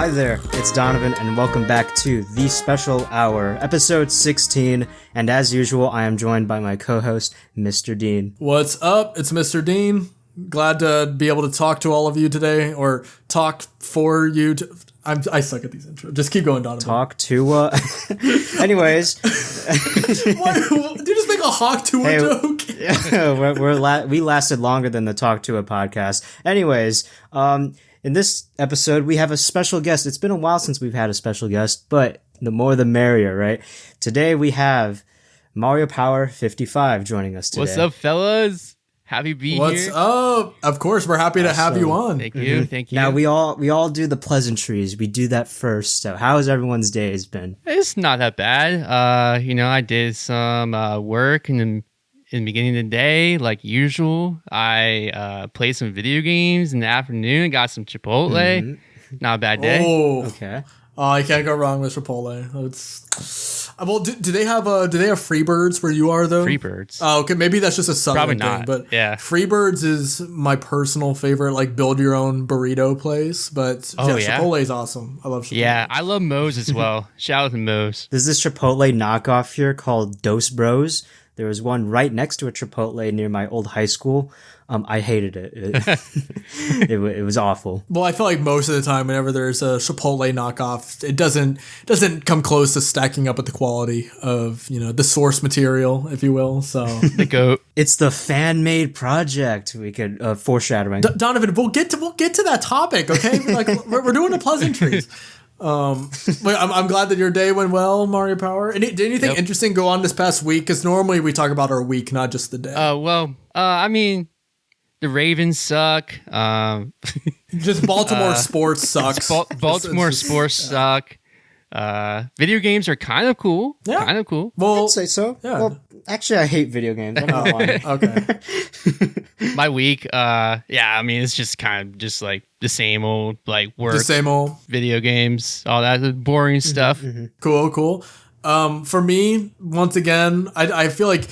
Hi there, it's Donovan, and welcome back to The Special Hour, episode 16, and as usual, I am joined by my co-host, MrDean. What's up? It's MrDean. Glad to be able to talk to all of you today, or talk for you. I suck at these intros. Just keep going, Donovan. Talk to, anyways. What? Did you just make a Hawk to a joke? We lasted longer than the Talk to a podcast. Anyways, in this episode, we have a special guest. It's been a while since we've had a special guest, but the more the merrier, right? Today we have MarioPower55 joining us today. What's up, fellas? Happy to be here. What's up? Of course, we're happy to have you on. Thank you. Thank you. Now, we all do the pleasantries. We do that first. So how has everyone's days been? It's not that bad. I did some work in the beginning of the day, like usual. I played some video games in the afternoon. Got some Chipotle. Mm-hmm. Not a bad day. Oh, Okay. I can't go wrong with Chipotle. It's well. Do they have Freebirds where you are though? Freebirds. Oh, okay. Maybe that's just a southern Probably thing. not. But Yeah. Freebirds is my personal favorite, like build your own burrito place. But yeah? Chipotle is awesome. I love Chipotle. Yeah, I love Moe's as well. Shout out to Moe's. There's this Chipotle knockoff here called Dos Bros. There was one right next to a Chipotle near my old high school. I hated it. It was awful. Well, I feel like most of the time, whenever there's a Chipotle knockoff, it doesn't come close to stacking up with the quality of the source material, if you will. So The GOAT. It's the fan-made project. We could foreshadowing. Donovan, we'll get to that topic, okay? We're doing the pleasantries. But I'm glad that your day went well, Mario Power. Did anything interesting go on this past week? Because normally we talk about our week, not just the day. I mean, the Ravens suck. Just Baltimore sports sucks. Baltimore sports suck. Video games are kind of cool. Yeah. Kind of cool. Well, I'd say so. Yeah. Well, actually, I hate video games. I don't know why. Okay. My week, it's just kind of just like the same old like work, The same old. video games, all that boring stuff. Cool. For me, once again, I feel like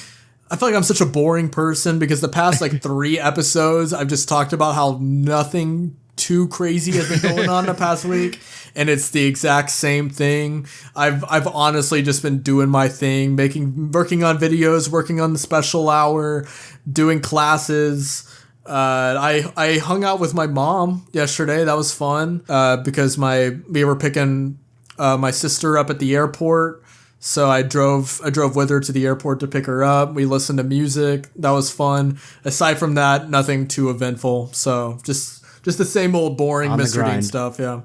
I'm such a boring person because the past like 3 episodes, I've just talked about how nothing too crazy has been going on the past week, and it's the exact same thing. I've honestly just been doing my thing, working on videos, working on the special hour, doing classes. I hung out with my mom yesterday. That was fun because we were picking my sister up at the airport. So I drove with her to the airport to pick her up. We listened to music. That was fun. Aside from that, nothing too eventful. So just the same old boring MrDean stuff. Yeah.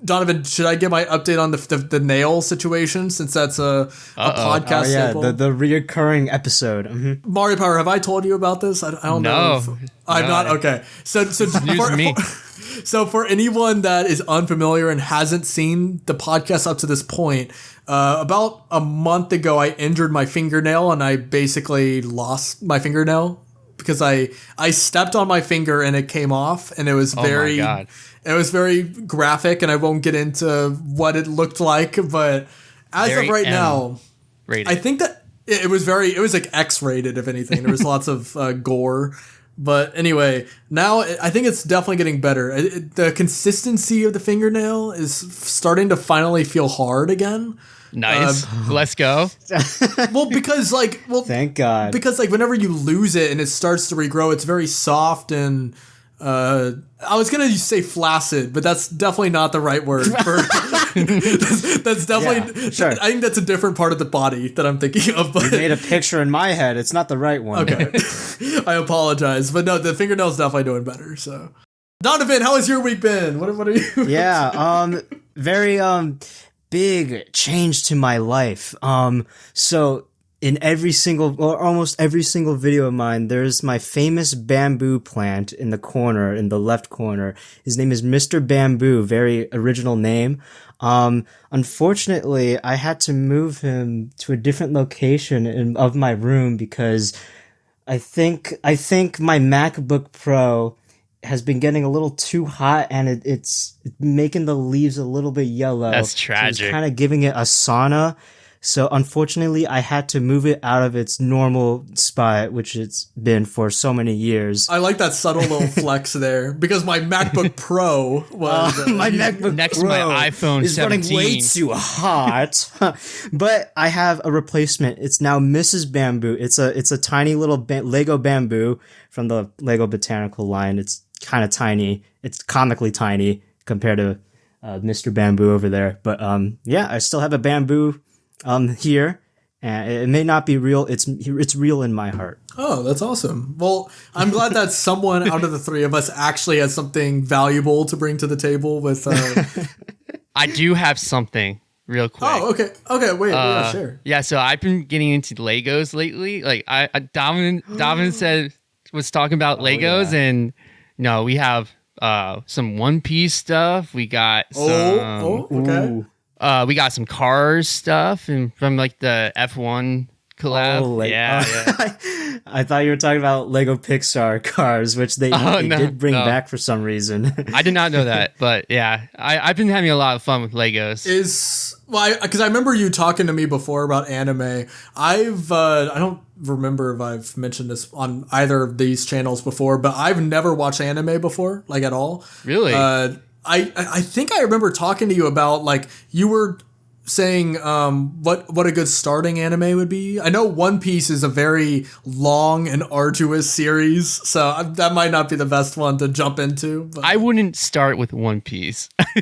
Donovan, should I get my update on the nail situation since that's a podcast? Oh, yeah, the reoccurring episode. Mm-hmm. Mario Power, have I told you about this? I don't know. I'm not okay. So News to me. So for anyone that is unfamiliar and hasn't seen the podcast up to this point, about a month ago, I injured my fingernail and I basically lost my fingernail because I stepped on my finger and it came off, and it was very, my God. It was very graphic, and I won't get into what it looked like, but as Very of right now, rated. I think that it was like X-rated, if anything. There was lots of gore. But anyway, now I think it's definitely getting better. The consistency of the fingernail is starting to finally feel hard again. Nice. Let's go. Well, because Thank God. because whenever you lose it and it starts to regrow, it's very soft and I was gonna say flaccid, but that's definitely not the right word for. that's definitely. Yeah, sure. I think that's a different part of the body that I'm thinking of. But You made a picture in my head. It's not the right one. okay, I apologize, but no, the fingernail's definitely doing better. So, Donovan, how has your week been? What are you? Yeah. Very big change to my life. So in almost every single video of mine, there's my famous bamboo plant in the left corner. His name is Mr. Bamboo, very original name. Unfortunately, I had to move him to a different location of my room because I think my MacBook Pro has been getting a little too hot, and it's making the leaves a little bit yellow. That's tragic. So it's kind of giving it a sauna. So unfortunately, I had to move it out of its normal spot, which it's been for so many years. I like that subtle little flex there because my MacBook Pro was My MacBook next Pro to my iPhone is 17. running way too hot. But I have a replacement. It's now Mrs. Bamboo. It's a tiny little Lego Bamboo from the Lego Botanical line. It's kind of tiny. It's comically tiny compared to Mr. Bamboo over there. But yeah, I still have a bamboo here. And it may not be real. It's real in my heart. Oh, that's awesome. Well, I'm glad that someone out of the three of us actually has something valuable to bring to the table with. I do have something real quick. Oh, okay. Okay, wait, yeah, sure. Yeah, so I've been getting into Legos lately. Like Donovan said was talking about Legos, and no, we have some One Piece stuff. We got some okay. We got some Cars stuff and from like the F1 collab. Yeah. I thought you were talking about Lego Pixar Cars, which they did bring back for some reason. I did not know that, but yeah, I've been having a lot of fun with Legos. Because I remember you talking to me before about anime. I don't remember if I've mentioned this on either of these channels before, but I've never watched anime before, like at all. Really? I think I remember talking to you about, like, you were saying what a good starting anime would be. I know One Piece is a very long and arduous series, so that might not be the best one to jump into. But. I wouldn't start with One Piece. Maybe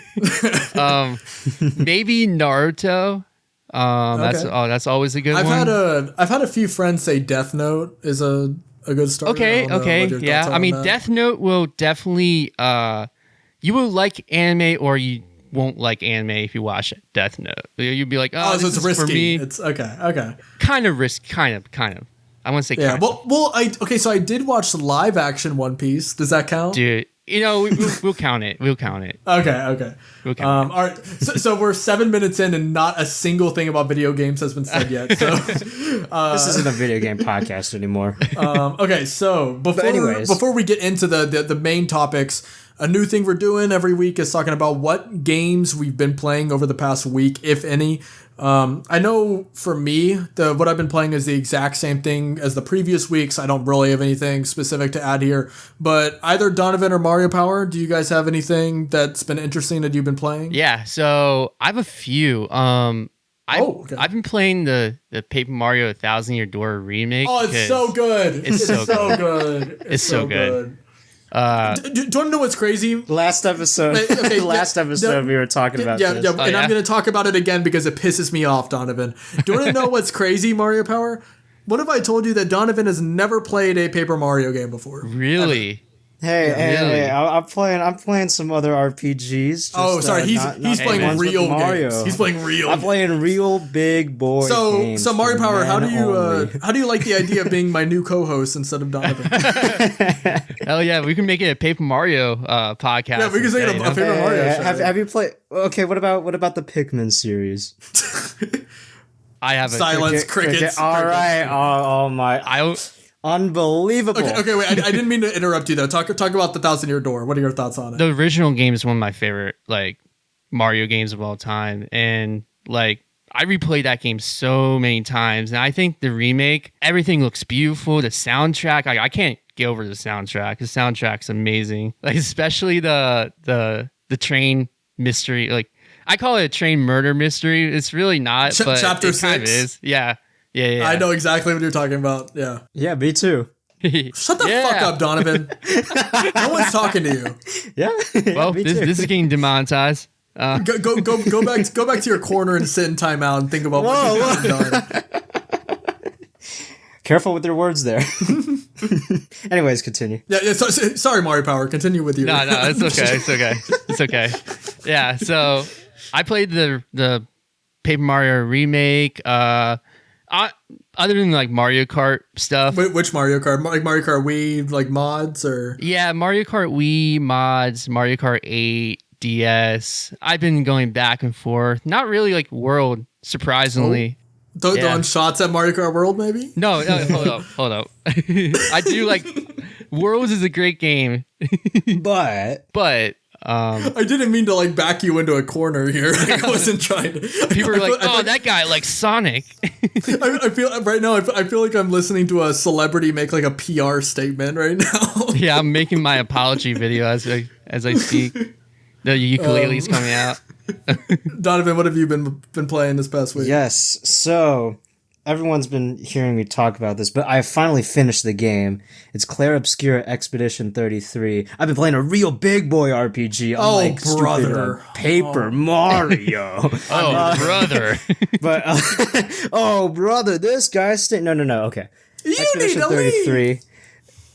Naruto. That's always a good one. I've had a few friends say Death Note is a good start. Okay, yeah. I mean, Death Note will definitely you will like anime or you won't like anime if you watch Death Note. You'd be like, oh, so this it's is risky. For me. It's okay. Kind of risk, kind of. I want to say kind of. Well, so I did watch the live action One Piece. Does that count? Dude, we'll count it. We'll count it. Okay. We'll count it. All right. So we're 7 minutes in and not a single thing about video games has been said yet. So this isn't a video game podcast anymore. Okay, so before we get into the main topics, a new thing we're doing every week is talking about what games we've been playing over the past week, if any. I know for me, what I've been playing is the exact same thing as the previous weeks. I don't really have anything specific to add here, but either Donovan or MarioPower, do you guys have anything that's been interesting that you've been playing? Yeah, so I have a few. I've been playing the Paper Mario 1,000 Year Door remake. Oh, it's so good. It's so good. It's so good. Do you want to know what's crazy? Last episode, we were talking about this. I'm going to talk about it again because it pisses me off, Donovan. Do you want to know what's crazy, MarioPower? What if I told you that Donovan has never played a Paper Mario game before? Really? Ever? Hey! I'm playing some other RPGs. He's playing real games. He's playing real. I'm playing real big boy games. So MarioPower, how do you like the idea of being my new co-host instead of Donovan? Hell yeah, we can make it a Paper Mario podcast. Yeah, we can make it a Paper Mario show. Have you played? Okay, what about the Pikmin series? I haven't. Silence, crickets. All right. Oh my. Unbelievable. Okay, wait. I didn't mean to interrupt you though. Talk about the 1,000 Year Door. What are your thoughts on it? The original game is one of my favorite Mario games of all time, and I replayed that game so many times. And I think the remake, everything looks beautiful. The soundtrack, I can't get over the soundtrack. The soundtrack's amazing. Especially the train mystery. I call it a train murder mystery. It's really not, but Chapter it 6. kind of is. Yeah. I know exactly what you're talking about. Yeah. Yeah, me too. Shut the fuck up, Donovan. No one's talking to you. Yeah. Well, this is getting demonetized. Go back to your corner and sit in timeout and think about what you've done. Careful with your words there. Anyways, continue. Yeah. Sorry, MarioPower. Continue with you. No, it's okay. Yeah. So I played the Paper Mario remake. Other than Mario Kart stuff. Which Mario Kart? Like Mario Kart Wii, mods or? Yeah, Mario Kart Wii mods, Mario Kart 8, DS. I've been going back and forth. Not really World, surprisingly. Throwing shots at Mario Kart World, maybe? No, hold up. I do Worlds is a great game. but I didn't mean to like back you into a corner here. Like, I wasn't trying to. People are like, "Oh, that guy likes Sonic." I feel right now. I feel like I'm listening to a celebrity make like a PR statement right now. Yeah, I'm making my apology video as I speak. The ukulele's coming out. Donovan, what have you been playing this past week? Yes, so everyone's been hearing me talk about this, but I finally finished the game. It's Claire Obscura Expedition 33. I've been playing a real big boy RPG. Unlike brother. Paper Mario. Brother. But, oh, brother, this guy's... No, okay. You Expedition need to 33. leave.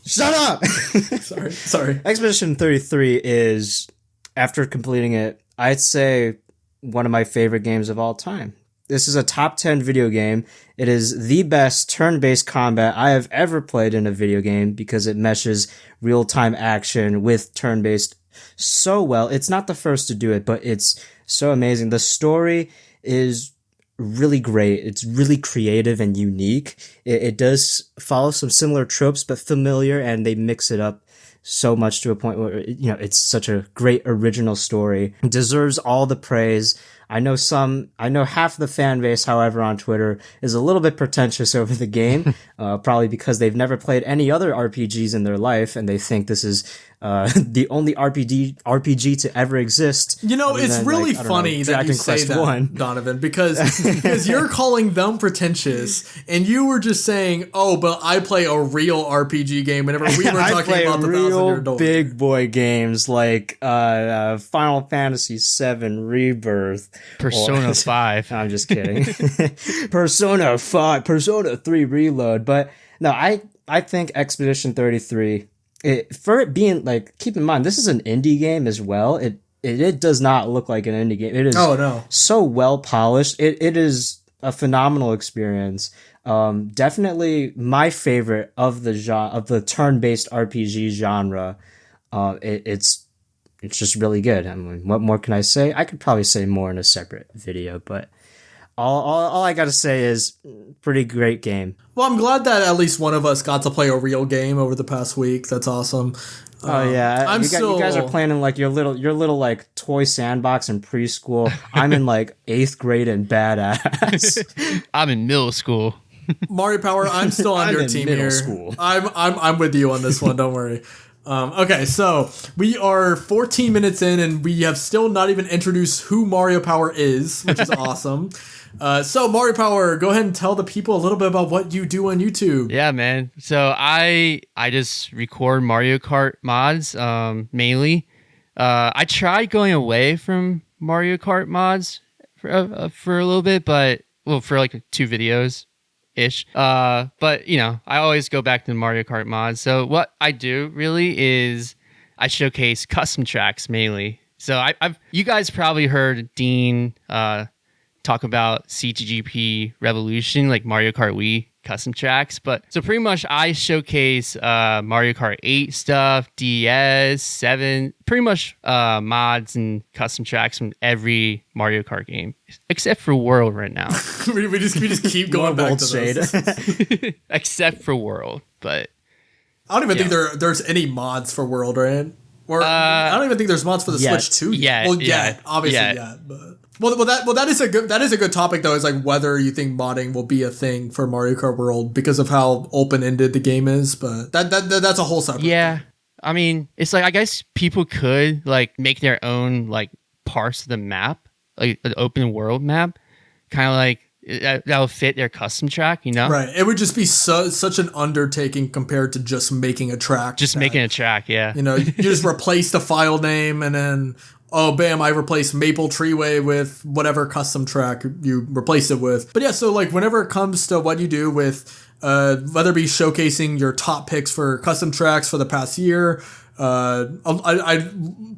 Shut up! Sorry. Expedition 33 is, after completing it, I'd say one of my favorite games of all time. This is a top 10 video game. It is the best turn-based combat I have ever played in a video game because it meshes real-time action with turn-based so well. It's not the first to do it, but it's so amazing. The story is really great. It's really creative and unique. It does follow some similar tropes, but familiar, and they mix it up so much to a point where, it's such a great original story. It deserves all the praise. I know half the fan base, however, on Twitter is a little bit pretentious over the game, probably because they've never played any other RPGs in their life, and they think this is the only RPG to ever exist. It's really funny that you say that, Donovan, because you're calling them pretentious, and you were just saying, "Oh, but I play a real RPG game." Whenever we were talking about the Thousand-Year Door, big boy games like Final Fantasy VII Rebirth, Persona 5. I'm just kidding. Persona 5, Persona 3 Reload, but no, I think Expedition 33. For it being like, keep in mind, this is an indie game as well. It does not look like an indie game. It is so well polished. It is a phenomenal experience. Definitely my favorite of the turn-based RPG genre. It's just really good. I mean, what more can I say? I could probably say more in a separate video, but all I gotta say is pretty great game. Well, I'm glad that at least one of us got to play a real game over the past week. That's awesome. Oh yeah, you guys are playing in like your little like toy sandbox in preschool. I'm in like 8th grade and badass. I'm in middle school. MarioPower, I'm still on your team here. School. I'm with you on this one. Don't worry. Okay, so we are 14 minutes in, and we have still not even introduced who MarioPower is, which is awesome. So MarioPower, go ahead and tell the people a little bit about what you do on YouTube. Yeah, man. So I just record Mario Kart mods, mainly. I tried going away from Mario Kart mods for a little bit, but for like 2 videos ish. But I always go back to the Mario Kart mods. So what I do really is I showcase custom tracks mainly. So you guys probably heard Dean talk about CGP Revolution, like Mario Kart Wii custom tracks. But so pretty much I showcase Mario Kart 8 stuff, DS, 7, pretty much mods and custom tracks from every Mario Kart game, except for World right now. we just keep going back to this. Except for World, but I don't even think there's any mods for World, right? Or I don't even think there's mods for the Switch 2 yet. Well, obviously, but. Well, that is a good topic though. Is like whether you think modding will be a thing for Mario Kart World because of how open ended the game is. But that's a whole separate. Yeah, I mean, it's like I guess people could like make their own like parts of the map, like an open world map, kind of like that'll fit their custom track. Right. It would just be such an undertaking compared to just making a track. Making a track, yeah. You just replace the file name and then. Oh, bam, I replaced Maple Treeway with whatever custom track you replace it with. But yeah, so like whenever it comes to what you do with whether it be showcasing your top picks for custom tracks for the past year, I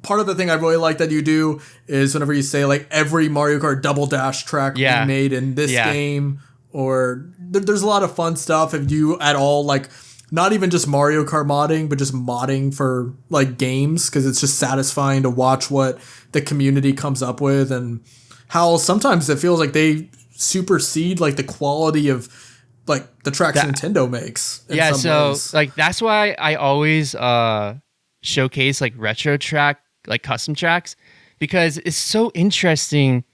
part of the thing I really like that you do is whenever you say like every Mario Kart Double Dash track we made in this game, or there's a lot of fun stuff if you at all like not even just Mario Kart modding, but just modding for like games, because it's just satisfying to watch what the community comes up with and how sometimes it feels like they supersede like the quality of like the tracks Nintendo makes. So like that's why I always showcase like retro track like custom tracks, because it's so interesting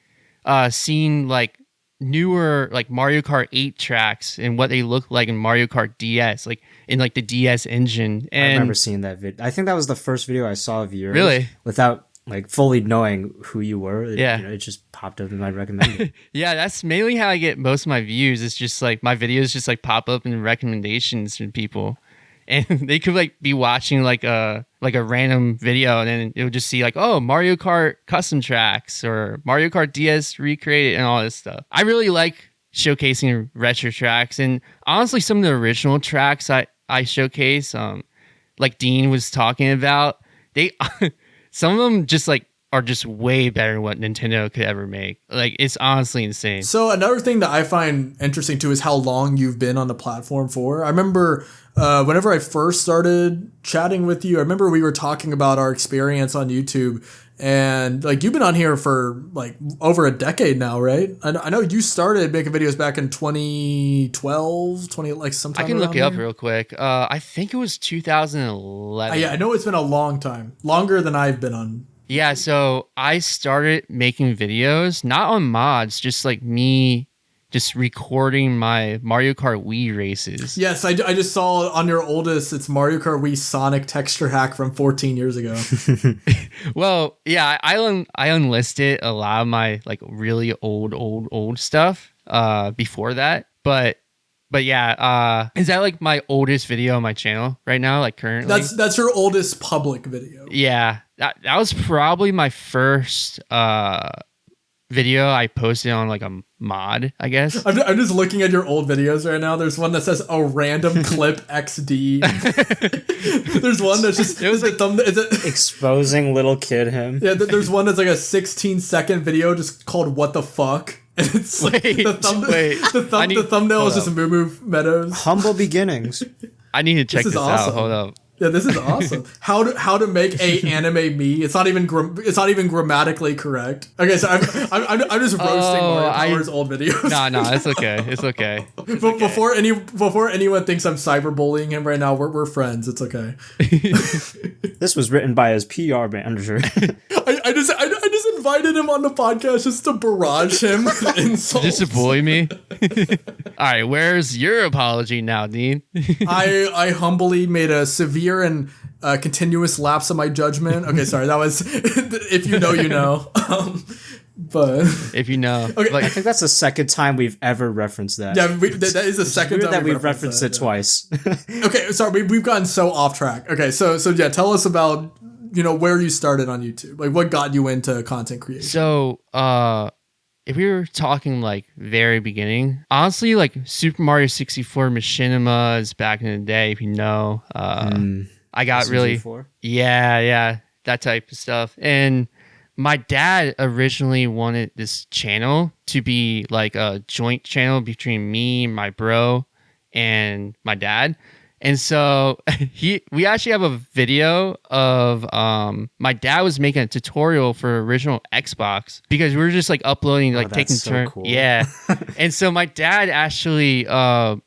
seeing like newer like Mario Kart 8 tracks and what they look like in Mario Kart DS, like in like the DS engine. And I remember seeing that video. I think that was the first video I saw of yours. Really? Without like fully knowing who you were. Yeah. It just popped up in my recommended. Yeah, that's mainly how I get most of my views. It's just like my videos just like pop up in recommendations from people. And they could like be watching like a random video, and then it would just see like, oh, Mario Kart custom tracks or Mario Kart DS recreated and all this stuff. I really like showcasing retro tracks, and honestly, some of the original tracks I showcase, like Dean was talking about, they some of them just like are just way better than what Nintendo could ever make. Like, it's honestly insane. So another thing that I find interesting too is how long you've been on the platform for. I remember whenever I first started chatting with you, I remember we were talking about our experience on YouTube, and like you've been on here for like over a decade now, right? I know you started making videos back in 2012, like sometime. I can look it up there. real quick. I think it was 2011. Yeah, I know it's been a long time, longer than I've been on. Yeah, so I started making videos, not on mods, just like me just recording my Mario Kart Wii races. Yes, I just saw on your oldest, it's Mario Kart Wii Sonic texture hack from 14 years ago. Well, yeah, I unlisted a lot of my like really old stuff before that, but yeah, is that like my oldest video on my channel right now, like currently? That's your oldest public video. Yeah, that was probably my first video I posted on like a mod, I guess. I'm just looking at your old videos right now. There's one that says a random clip XD. There's one that's just It was like Exposing little kid him. yeah. There's one that's like a 16-second video just called "What the fuck," and it's like the thumbnail is just Moo Moo Meadows. Humble beginnings. I need to check this awesome. out. Hold up. Yeah, this is awesome. How to make a anime me? It's not even grammatically correct. Okay, so I'm just roasting Mario Power's old videos. No, it's okay. It's okay. But before anyone thinks I'm cyberbullying him right now, we're friends. It's okay. This was written by his PR manager. I just invited him on the podcast just to barrage him with insults. Just to bully me. All right, where's your apology now, Dean? I humbly made a severe and continuous lapse of my judgment. Okay, sorry, that was if you know, you know. But if you know, okay, like, I think that's the second time we've ever referenced that. yeah, that is the second time that we've referenced it twice. Okay, sorry, we've gotten so off track. Okay, so yeah, tell us about where you started on YouTube, like what got you into content creation. So, if we were talking like very beginning, honestly, like Super Mario 64 Machinimas back in the day, if you know, I got really, yeah, that type of stuff. And my dad originally wanted this channel to be like a joint channel between me, my bro, and my dad. And so we actually have a video of my dad was making a tutorial for original Xbox, because we were just like uploading, like taking turns. Cool. Yeah. And so my dad actually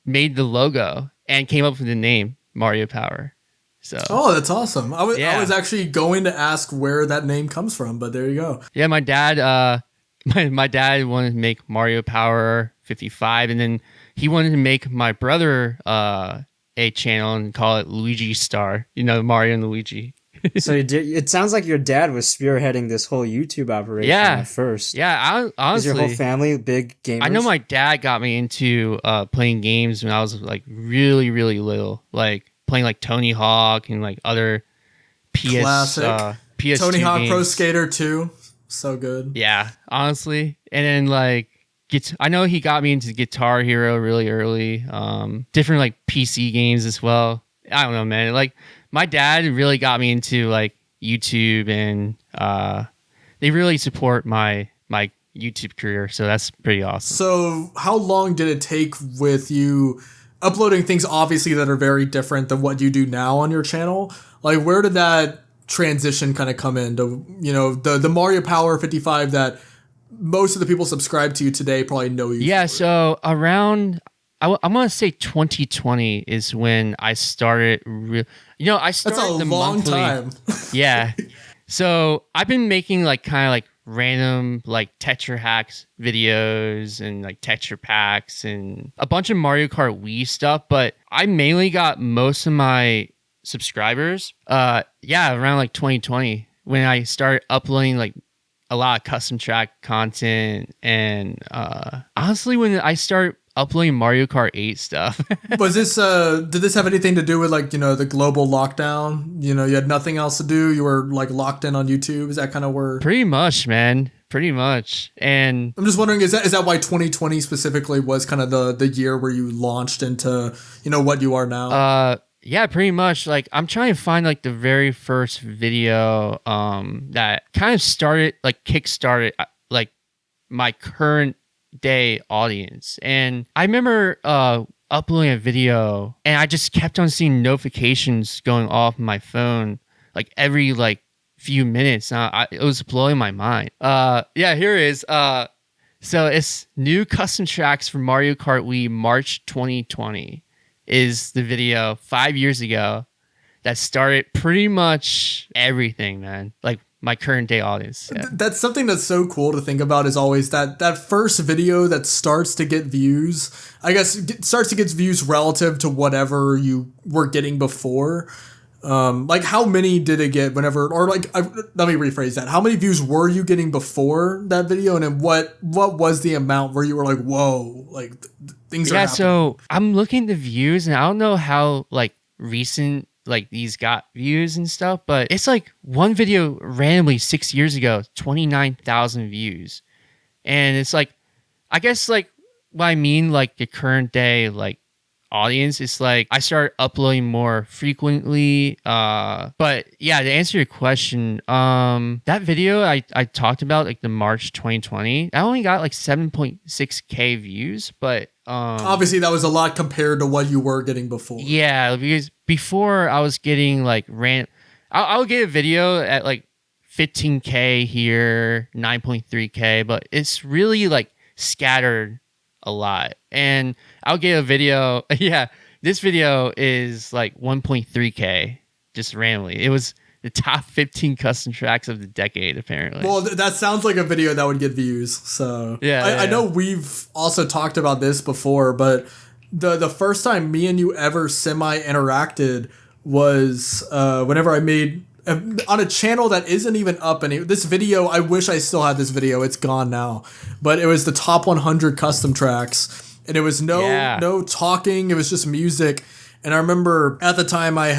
made the logo and came up with the name MarioPower. So oh, that's awesome. I was actually going to ask where that name comes from, but there you go. Yeah, my dad my dad wanted to make MarioPower55, and then he wanted to make my brother a channel and call it Luigi Star, Mario and Luigi. So it sounds like your dad was spearheading this whole YouTube operation at first. Yeah, honestly, is your whole family big gamers? I know my dad got me into playing games when I was like really, really little, like playing like Tony Hawk and like other PS Tony Hawk games. Pro Skater 2, so good. Yeah, honestly, and then like I know he got me into Guitar Hero really early. Different like PC games as well. I don't know, man. Like my dad really got me into like YouTube, and they really support my YouTube career. So that's pretty awesome. So how long did it take with you uploading things obviously that are very different than what you do now on your channel? Like where did that transition kind of come in to, the MarioPower55 that most of the people subscribe to you today probably know you. Yeah, for. So around, I'm going to say 2020 is when I started. I started That's a long time. Yeah. So I've been making like kind of like random like texture hacks videos and like texture packs and a bunch of Mario Kart Wii stuff, but I mainly got most of my subscribers around like 2020 when I started uploading like a lot of custom track content, and honestly when I started uploading Mario Kart 8 stuff. Was this did this have anything to do with like, you know, the global lockdown? You know, you had nothing else to do, you were like locked in on YouTube? Is that kind of where? Pretty much, man. Pretty much. And I'm just wondering, is that why 2020 specifically was kind of the year where you launched into, you know, what you are now? Yeah, pretty much. Like I'm trying to find like the very first video that kind of started like kickstarted like my current day audience. And I remember uploading a video and I just kept on seeing notifications going off my phone like every like few minutes. It was blowing my mind. Here it is. So it's new custom tracks for Mario Kart Wii March 2020 is the video 5 years ago that started pretty much everything, man. Like my current day audience. Yeah. That's something that's so cool to think about, is always that first video that starts to get views. I guess starts to get views relative to whatever you were getting before. Like how many did it get whenever, or like, let me rephrase that. How many views were you getting before that video? And then what was the amount where you were like, whoa, like things are happening? So I'm looking at the views and I don't know how like recent like these got views and stuff, but it's like one video randomly 6 years ago, 29,000 views. And it's like, I guess like what I mean, like the current day, like audience, it's like I started uploading more frequently. But yeah, to answer your question, that video I talked about, like the March 2020, I only got like 7.6k views, but obviously that was a lot compared to what you were getting before. Yeah, because before I was getting like I would get a video at like 15k here, 9.3k, but it's really like scattered a lot. And I'll get a video. Yeah, this video is like 1.3k just randomly. It was the top 15 custom tracks of the decade, apparently. Well, that sounds like a video that would get views. So I know we've also talked about this before, but the first time me and you ever semi-interacted was whenever I made on a channel that isn't even up any. This video, I wish I still had this video. It's gone now, but it was the top 100 custom tracks, and it was no talking. It was just music. And I remember at the time I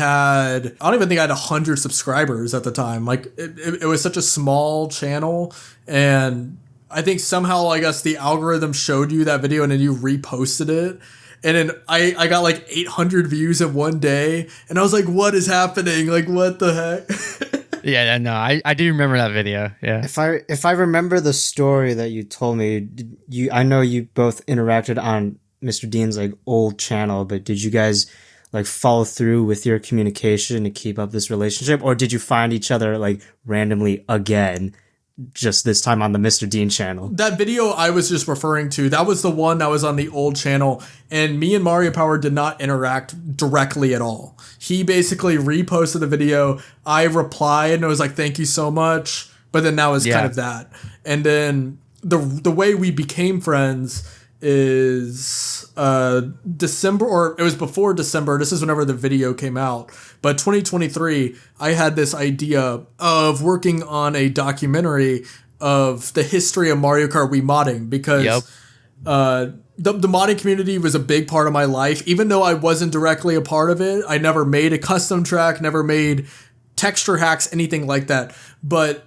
don't even think I had 100 subscribers at the time. Like it was such a small channel, and I think somehow I guess the algorithm showed you that video and then you reposted it. And then I got like 800 views in one day, and I was like, what is happening? Like, what the heck? Yeah, no, I do remember that video. Yeah. If I remember the story that you told me, I know you both interacted on MrDean's like old channel, but did you guys like follow through with your communication to keep up this relationship, or did you find each other like randomly again? Just this time on the MrDean channel. That video I was just referring to, that was the one that was on the old channel, and me and MarioPower did not interact directly at all. He basically reposted the video, I replied, and it was like, thank you so much, but then that was kind of that. And then the way we became friends is December, or it was before December, this is whenever the video came out, but 2023, I had this idea of working on a documentary of the history of Mario Kart Wii modding, because the modding community was a big part of my life. Even though I wasn't directly a part of it, I never made a custom track, never made texture hacks, anything like that, but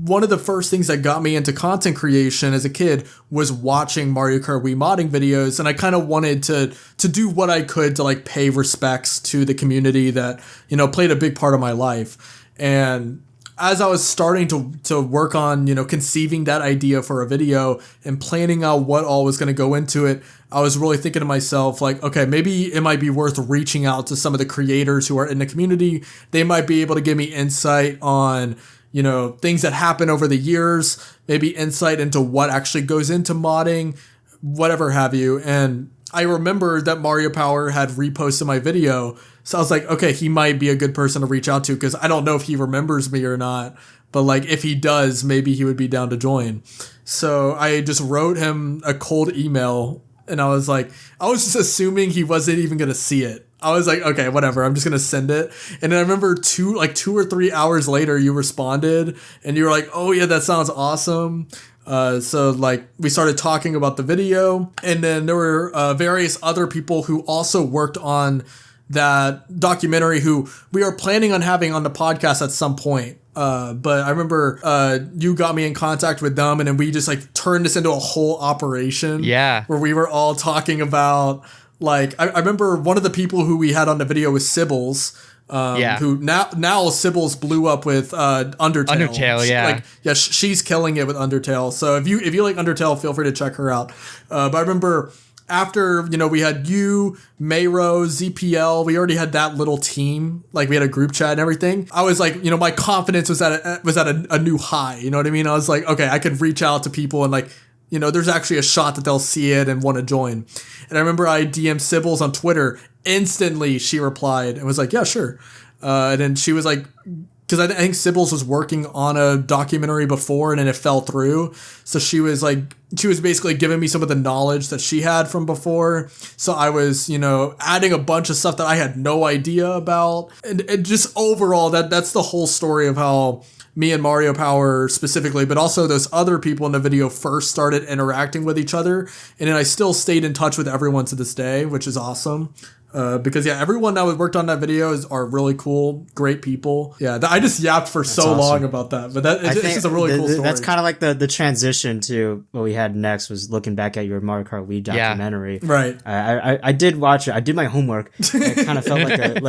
one of the first things that got me into content creation as a kid was watching Mario Kart Wii modding videos, and I kind of wanted to do what I could to like pay respects to the community that, you know, played a big part of my life. And as I was starting to work on, you know, conceiving that idea for a video and planning out what all was going to go into it, I was really thinking to myself, like, okay, maybe it might be worth reaching out to some of the creators who are in the community. They might be able to give me insight on, you know, things that happen over the years, maybe insight into what actually goes into modding, whatever have you. And I remember that MarioPower had reposted my video. So I was like, okay, he might be a good person to reach out to, because I don't know if he remembers me or not. but like if he does, maybe he would be down to join. So I just wrote him a cold email, and I was just assuming he wasn't even going to see it. I was like, okay, whatever. I'm just going to send it. And then I remember 2 or 3 hours later, you responded and you were like, oh yeah, that sounds awesome. So like we started talking about the video, and then there were various other people who also worked on that documentary who we are planning on having on the podcast at some point. But I remember you got me in contact with them, and then we just like turned this into a whole operation. Yeah. Where we were all talking about like, I remember one of the people who we had on the video was Sibbles. Who now Sibbles blew up with Undertale. Undertale, yeah. She's killing it with Undertale. So if you like Undertale, feel free to check her out. But I remember after, we had you, Mayro, ZPL, we already had that little team. Like we had a group chat and everything. I was like, my confidence was at a new high. You know what I mean? I was like, okay, I could reach out to people and like, there's actually a shot that they'll see it and want to join. And I remember I DM'd Sibbles on Twitter. Instantly, she replied and was like, yeah, sure. And then she was like, because I think Sibbles was working on a documentary before and then it fell through. So she was basically giving me some of the knowledge that she had from before. So I was, adding a bunch of stuff that I had no idea about. And just overall, that's the whole story of how me and MarioPower specifically, but also those other people in the video first started interacting with each other. And then I still stayed in touch with everyone to this day, which is awesome. Because everyone that worked on that video are really cool, great people. Yeah, I just yapped for so long about that, but it's just a really cool story. That's kind of like the transition to what we had next was looking back at your Mario Kart Wii documentary. Yeah. Right. I did watch it. I did my homework. It kind of felt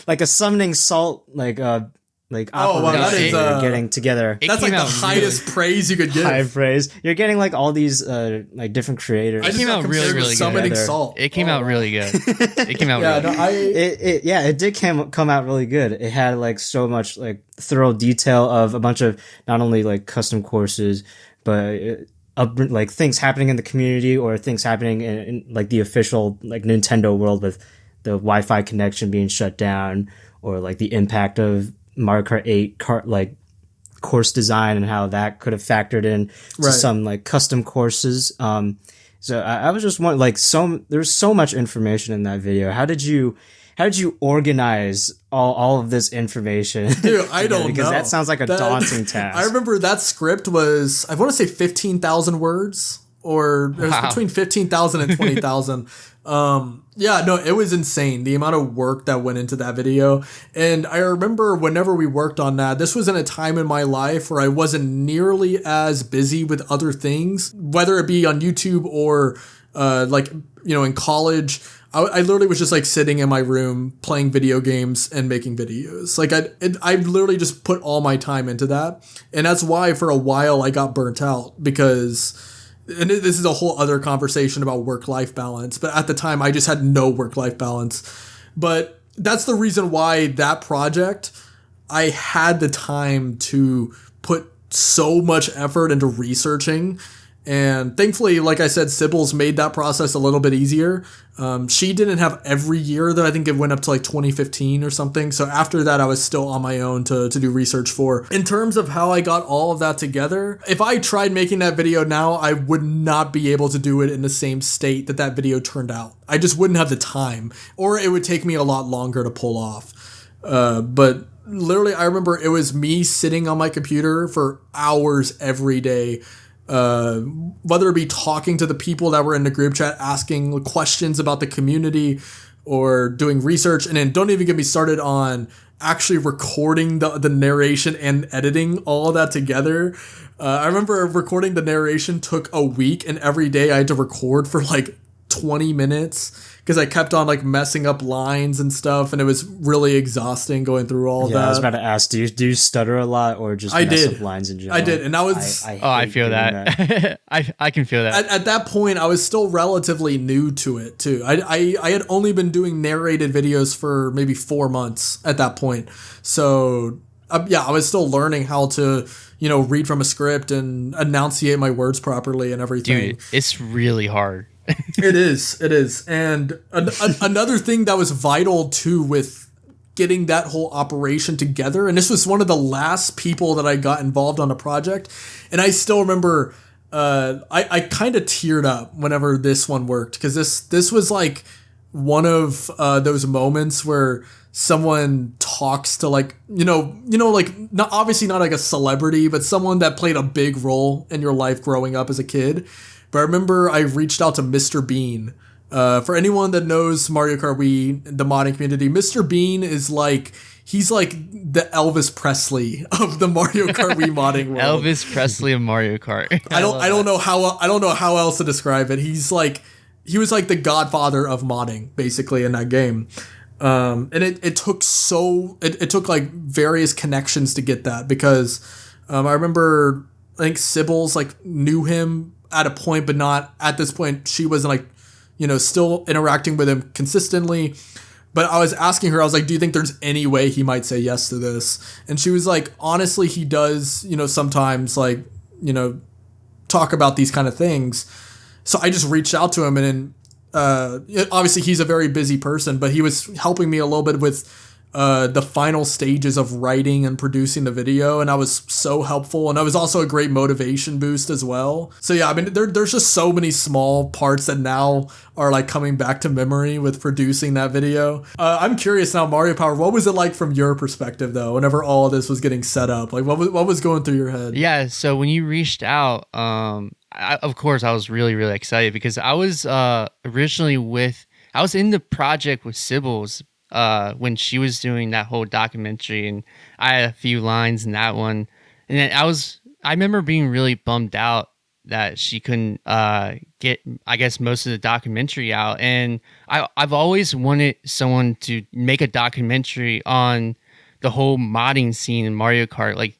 like a summoning salt that is getting together. That's like the highest praise you could give. High praise. You're getting like all these like different creators. It came out really, really good. Salt. It came out really good. It came out really good. It did come out really good. It had like so much like thorough detail of a bunch of not only like custom courses, but like things happening in the community or things happening in like the official like Nintendo world with the Wi-Fi connection being shut down, or like the impact of Mario Kart 8 course design and how that could have factored in to some like custom courses. So I was just wondering, like, there's so much information in that video. How did you organize all of this information? Dude, I don't know. Because that sounds like a daunting task. I remember that script was, I want to say 15,000 words, or it was between 15,000 and 20,000. It was insane, the amount of work that went into that video. And I remember whenever we worked on that, this was in a time in my life where I wasn't nearly as busy with other things, whether it be on YouTube or in college. I literally was just like sitting in my room playing video games and making videos. Like I literally just put all my time into that. And that's why for a while I got burnt out, because, and this is a whole other conversation about work-life balance, but at the time I just had no work-life balance. But that's the reason why that project, I had the time to put so much effort into researching. And thankfully, like I said, Sibbles made that process a little bit easier. She didn't have every year, though. I think it went up to like 2015 or something. So after that, I was still on my own to do research for. In terms of how I got all of that together, if I tried making that video now, I would not be able to do it in the same state that video turned out. I just wouldn't have the time, or it would take me a lot longer to pull off. But literally, I remember it was me sitting on my computer for hours every day, whether it be talking to the people that were in the group chat, asking questions about the community, or doing research. And then don't even get me started on actually recording the narration and editing all of that together. I remember recording the narration took a week, and every day I had to record for like 20 minutes because I kept on like messing up lines and stuff, and it was really exhausting going through all that. I was about to ask, do you stutter a lot, or just mess up lines in general? I did, and that was... I feel that. I can feel that. At that point, I was still relatively new to it, too. I had only been doing narrated videos for maybe 4 months at that point. So, I was still learning how to, read from a script and enunciate my words properly and everything. Dude, it's really hard. It is. And another thing that was vital too with getting that whole operation together. And this was one of the last people that I got involved on a project. And I still remember I kind of teared up whenever this one worked, because this was like one of those moments where someone talks to like, like not obviously not like a celebrity, but someone that played a big role in your life growing up as a kid. But I remember I reached out to MrDean. For anyone that knows Mario Kart Wii, the modding community, MrDean is like, he's like the Elvis Presley of the Mario Kart Wii modding world. Elvis Presley of Mario Kart. I don't know how else to describe it. He was like the godfather of modding basically in that game. And it took like various connections to get that, because I remember I think Sybil's like knew him at a point, but not at this point. She wasn't like, still interacting with him consistently. But I was asking her, I was like, do you think there's any way he might say yes to this? And she was like, honestly, he does, sometimes like, talk about these kind of things. So I just reached out to him, and then obviously he's a very busy person, but he was helping me a little bit with the final stages of writing and producing the video, and I was so helpful, and I was also a great motivation boost as well. So yeah, I mean, there's just so many small parts that now are like coming back to memory with producing that video. I'm curious now, MarioPower, what was it like from your perspective though, whenever all of this was getting set up? Like what was going through your head? Yeah, so when you reached out, of course I was really, really excited, because I was originally I was in the project with Sybil's when she was doing that whole documentary, and I had a few lines in that one. And then I remember being really bummed out that she couldn't get, I guess, most of the documentary out. And I've always wanted someone to make a documentary on the whole modding scene in Mario Kart, like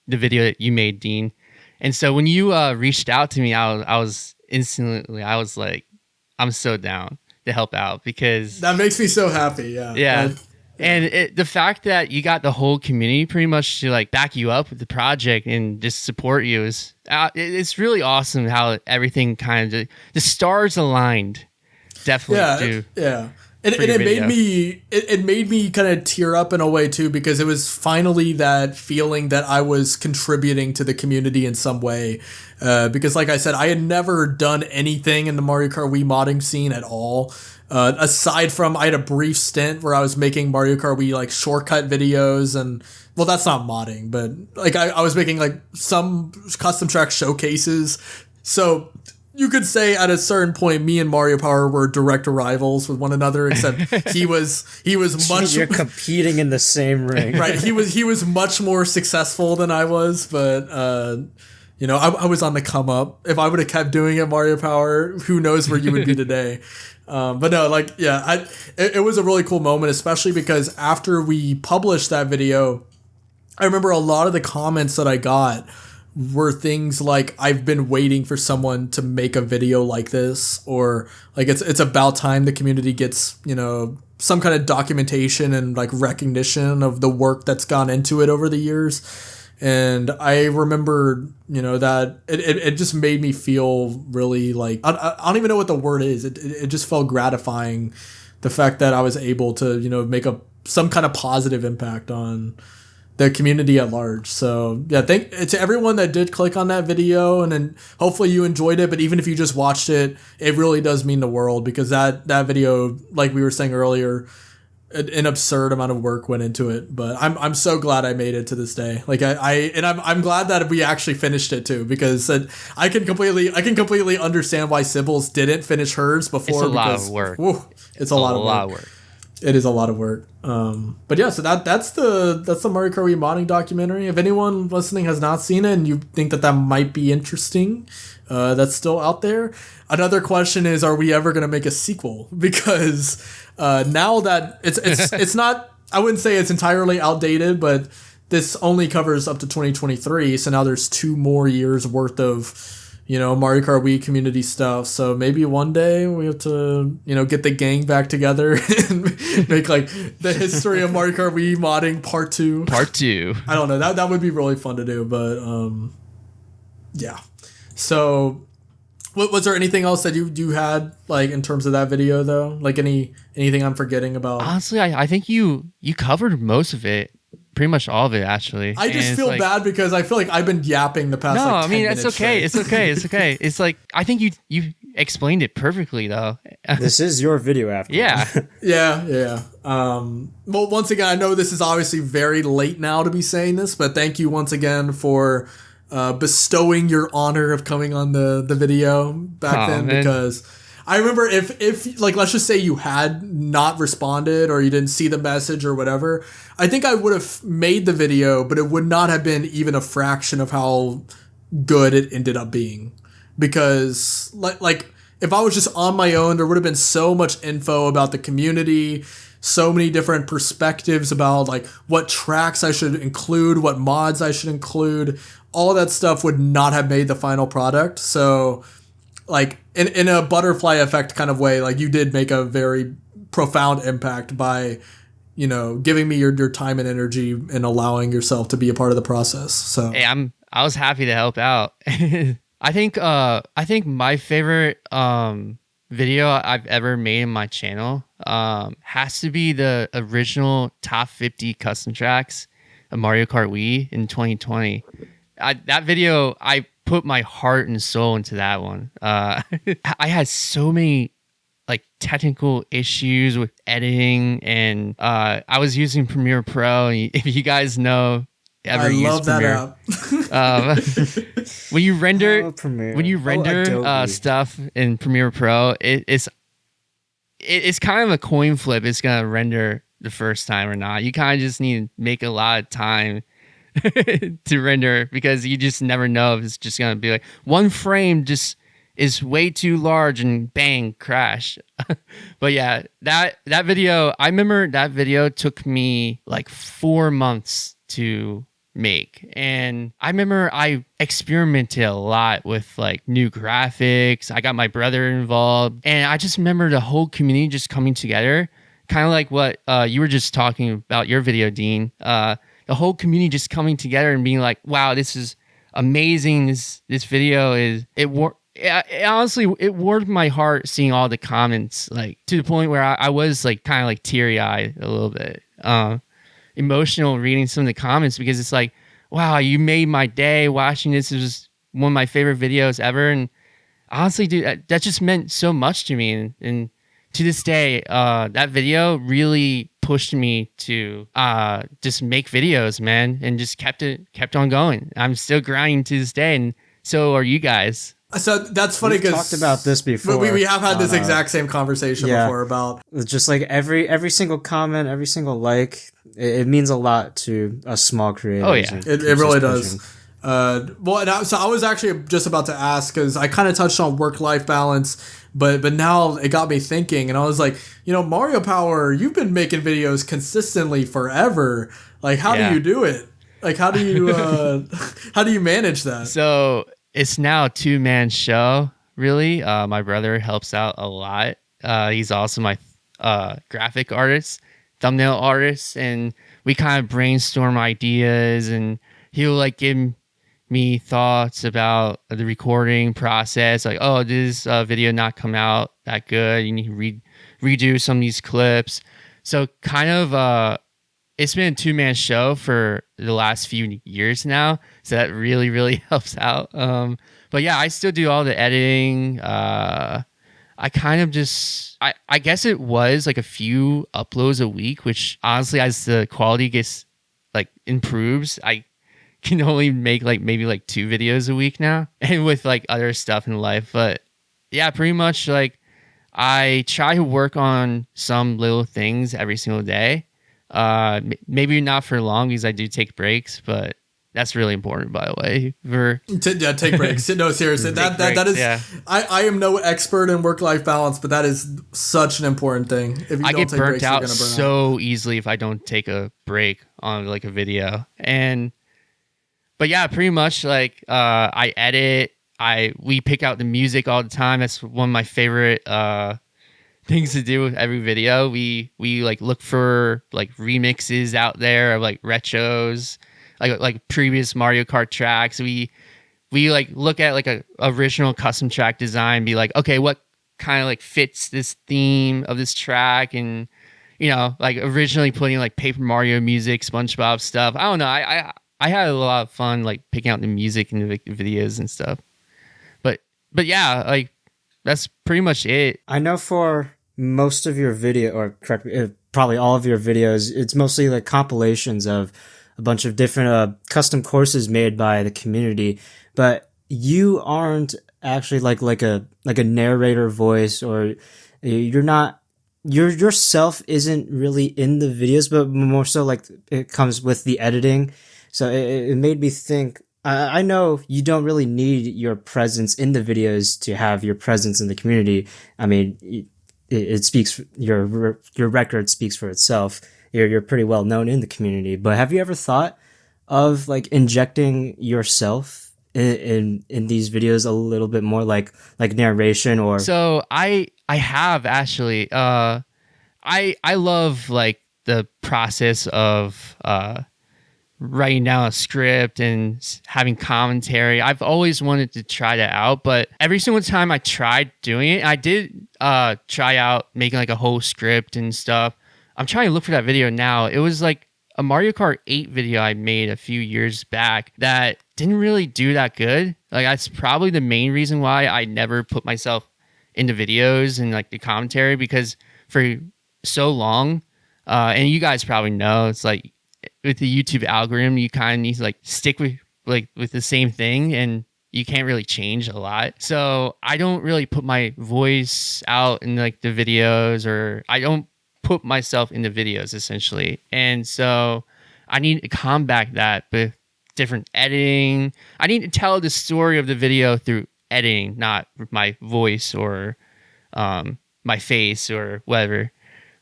the video that you made, Dean. And so when you reached out to me, I was like, I'm so down to help out, because that makes me so happy. Yeah. And the fact that you got the whole community pretty much to like back you up with the project and just support you is it's really awesome how everything kind of the stars aligned. Definitely. Yeah. And it made me kind of tear up in a way too, because it was finally that feeling that I was contributing to the community in some way. Because like I said, I had never done anything in the Mario Kart Wii modding scene at all. Aside from, I had a brief stint where I was making Mario Kart Wii like shortcut videos, and well, that's not modding, but like I was making like some custom track showcases. So you could say at a certain point, me and MarioPower were direct rivals with one another, except he was much. You're competing in the same ring, right? He was much more successful than I was, but I was on the come up. If I would have kept doing it, MarioPower, who knows where you would be today? But no, like yeah, it was a really cool moment, especially because after we published that video, I remember a lot of the comments that I got were things like, I've been waiting for someone to make a video like this, or like it's about time the community gets, some kind of documentation and like recognition of the work that's gone into it over the years. And I remember, that it just made me feel really like, I don't even know what the word is. It just felt gratifying, the fact that I was able to, make some kind of positive impact on the community at large. So yeah, thank to everyone that did click on that video, and then hopefully you enjoyed it. But even if you just watched it, it really does mean the world, because that video, like we were saying earlier, an absurd amount of work went into it. But I'm so glad I made it to this day. Like I'm glad that we actually finished it too, because I can completely understand why Sybil's didn't finish hers before. It's a lot of work. It's a lot of work. It is a lot of work. But yeah, so that's the Mario Kart Wii modding documentary. If anyone listening has not seen it and you think that might be interesting, that's still out there. Another question is, are we ever going to make a sequel? Because now that it's not, I wouldn't say it's entirely outdated, but this only covers up to 2023. So now there's 2 more years worth of Mario Kart Wii community stuff. So maybe one day we have to, get the gang back together and make like the history of Mario Kart Wii modding part 2. Part 2. I don't know. That would be really fun to do. But yeah. So Was there anything else that you had like in terms of that video though? Like anything I'm forgetting about? Honestly, I think you covered most of it. Pretty much all of it, actually. I just feel bad because I feel like I've been yapping the past. No, like 10 I mean minutes it's okay. straight. It's okay. It's okay. It's like I think you explained it perfectly though. This is your video after. Yeah. Yeah. Well, once again, I know this is obviously very late now to be saying this, but thank you once again for bestowing your honor of coming on the video back then, man. because I remember if like, let's just say you had not responded or you didn't see the message or whatever, I think I would have made the video, but it would not have been even a fraction of how good it ended up being. Because like if I was just on my own, there would have been so much info about the community, so many different perspectives about like what tracks I should include, what mods I should include. All that stuff would not have made the final product. So like in a butterfly effect kind of way, like you did make a very profound impact by, you know, giving me your time and energy and allowing yourself to be a part of the process. So Hey, I was happy to help out. I think my favorite video I've ever made in my channel has to be the original top 50 custom tracks of Mario Kart Wii in 2020. That video, I put my heart and soul into that one. I had so many like technical issues with editing, and I was using Premiere Pro. If you guys know, I love that app. when you render Adobe. stuff in Premiere Pro, it's kind of a coin flip. It's gonna render the first time or not. You kind of just need to make a lot of time to render, because you just never know if it's just gonna be like one frame just is way too large and bang, crash. But yeah, that video, I remember that video took me like 4 months to make, and I remember I experimented a lot with like new graphics. I got my brother involved, and I just remember the whole community just coming together, kind of like what you were just talking about your video, Dean. The whole community just coming together and being like, wow, this is amazing. This video is honestly, it warmed my heart seeing all the comments, like to the point where I was like kind of like teary eyed a little bit, emotional reading some of the comments, because it's like, wow, you made my day watching this. It was one of my favorite videos ever. And honestly, dude, that just meant so much to me. And to this day, that video really pushed me to just make videos, man, and just kept on going. I'm still grinding to this day, and so are you guys. So that's funny We've because talked about this before. We have had this exact same conversation before about just like every single comment, every single like, it means a lot to us small creators. Oh yeah, it really does. So I was actually just about to ask, because I kind of touched on work-life balance, but now it got me thinking, and I was like, you know, MarioPower, you've been making videos consistently forever. Like, how do you do it? Like, how do you how do you manage that? So it's now a 2-man show, really. My brother helps out a lot. He's also my graphic artist, thumbnail artist, and we kind of brainstorm ideas, and he'll like give me thoughts about the recording process, like, oh, this video not come out that good, you need to redo some of these clips. So kind of it's been a 2-man show for the last few years now, so that really helps out. But yeah, I still do all the editing. I kind of just I guess it was like a few uploads a week, which honestly, as the quality gets like improves, I can only make like maybe like 2 videos a week now, and with like other stuff in life. But yeah, pretty much like I try to work on some little things every single day. Maybe not for long, because I do take breaks, but that's really important, by the way. Take breaks. No, seriously, that is. Yeah. I am no expert in work-life balance, but that is such an important thing. If you I don't get take burnt breaks, out you're gonna burn so out. easily if I don't take a break on like a video. But yeah, pretty much like I edit. We pick out the music all the time. That's one of my favorite things to do with every video. We like look for like remixes out there of like retros, like previous Mario Kart tracks. We we like look at like a original custom track design, be like, okay, what kind of like fits this theme of this track, and like originally putting like Paper Mario music, SpongeBob stuff. I don't know. I had a lot of fun like picking out the music and the videos and stuff. But yeah, like that's pretty much it. I know for most of your video, or correct me, probably all of your videos, it's mostly like compilations of a bunch of different custom courses made by the community, but you aren't actually like a narrator voice, or you're not, yourself isn't really in the videos, but more so like it comes with the editing. So it made me think, I know you don't really need your presence in the videos to have your presence in the community. I mean, it speaks, your record speaks for itself. You're pretty well known in the community, but have you ever thought of like injecting yourself in these videos a little bit more, like narration? Or so I have actually, I love like the process of writing down a script and having commentary. I've always wanted to try that out, but every single time I tried doing it, I did try out making like a whole script and stuff. I'm trying to look for that video now. It was like a Mario Kart 8 video I made a few years back that didn't really do that good. Like that's probably the main reason why I never put myself into videos and like the commentary, because for so long, and you guys probably know, it's like with the YouTube algorithm, you kind of need to like stick with the same thing, and you can't really change a lot. So I don't really put my voice out in like the videos, or I don't put myself in the videos essentially. And so I need to combat that with different editing. I need to tell the story of the video through editing, not my voice or my face or whatever.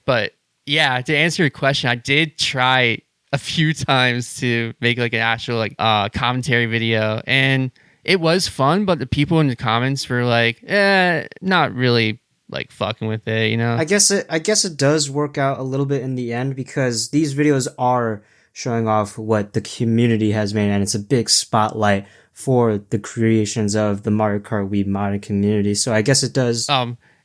But yeah, to answer your question, I did try a few times to make like an actual like commentary video, and it was fun, but the people in the comments were like, not really like fucking with it, I guess it does work out a little bit in the end, because these videos are showing off what the community has made, and it's a big spotlight for the creations of the Mario Kart Wii modding community. So I guess it does.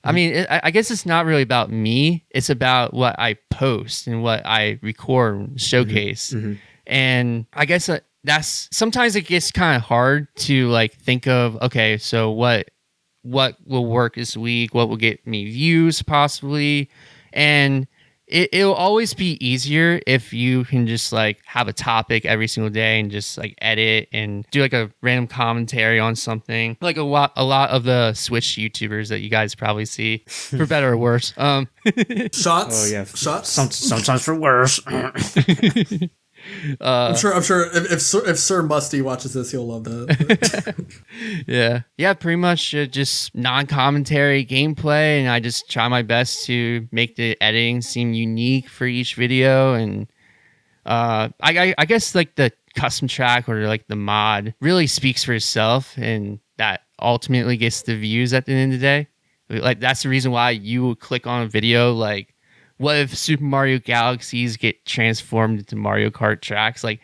I mean, I guess it's not really about me. It's about what I post and what I record and showcase. Mm-hmm. And I guess that's sometimes it gets kind of hard to like think of, okay, so what will work this week? What will get me views possibly? And it'll always be easier if you can just like have a topic every single day and just like edit and do like a random commentary on something, like a lot of the Switch YouTubers that you guys probably see, for better or worse. Shots. Oh yeah, shots. Sometimes for worse. I'm sure if Sir Musty watches this, he'll love that. yeah, pretty much just non-commentary gameplay, and I just try my best to make the editing seem unique for each video. And I guess like the custom track or like the mod really speaks for itself, and that ultimately gets the views at the end of the day. Like that's the reason why you would click on a video like, what if Super Mario Galaxies get transformed into Mario Kart tracks? Like,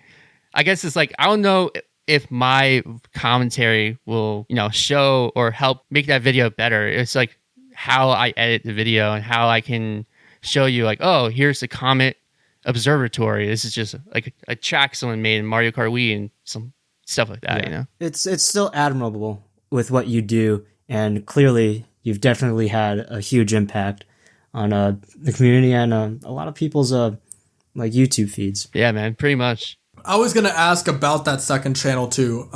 I guess it's like, I don't know if my commentary will, show or help make that video better. It's like how I edit the video and how I can show you like, oh, here's the Comet Observatory. This is just like a track someone made in Mario Kart Wii and some stuff like that, It's still admirable with what you do, and clearly you've definitely had a huge impact on the community and a lot of people's like YouTube feeds. Yeah, man, pretty much. I was gonna ask about that second channel too.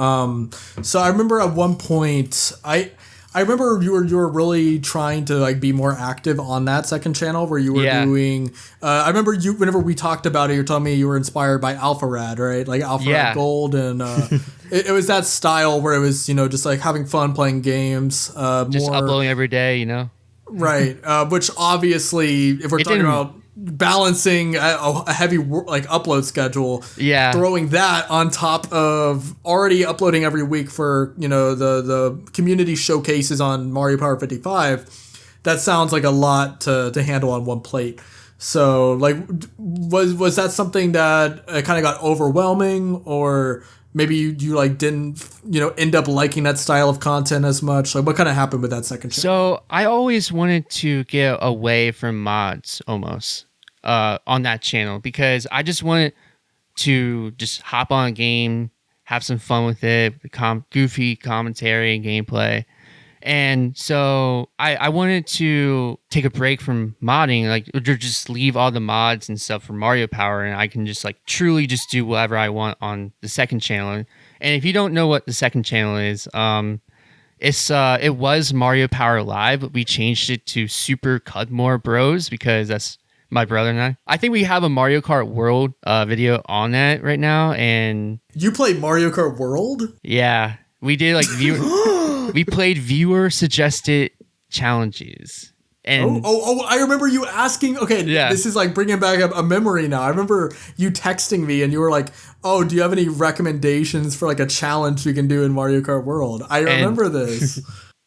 So I remember at one point, I remember you were really trying to like be more active on that second channel where you were doing. I remember whenever we talked about it, you're telling me you were inspired by Alpharad, right? Like Alpharad Gold, and it was that style where it was just like having fun playing games. Just more uploading every day, Right, which obviously, if we're talking about balancing a heavy like upload schedule, throwing that on top of already uploading every week for the community showcases on MarioPower55, that sounds like a lot to handle on one plate. So like, was that something that kind of got overwhelming, or maybe you like didn't, end up liking that style of content as much? Like, what kind of happened with that second channel? So I always wanted to get away from mods almost on that channel, because I just wanted to just hop on a game, have some fun with it, goofy commentary and gameplay. And so I wanted to take a break from modding, like just leave all the mods and stuff for MarioPower, and I can just like truly just do whatever I want on the second channel. And if you don't know what the second channel is, it was MarioPower Live, but we changed it to Super Cudmore Bros because that's my brother and I. I think we have a Mario Kart World video on that right now, and you play Mario Kart World? Yeah, we did like we played viewer suggested challenges. And I remember you asking. Okay, yeah. This is like bringing back a memory now. I remember you texting me and you were like, "Oh, do you have any recommendations for like a challenge we can do in Mario Kart World?" I remember this.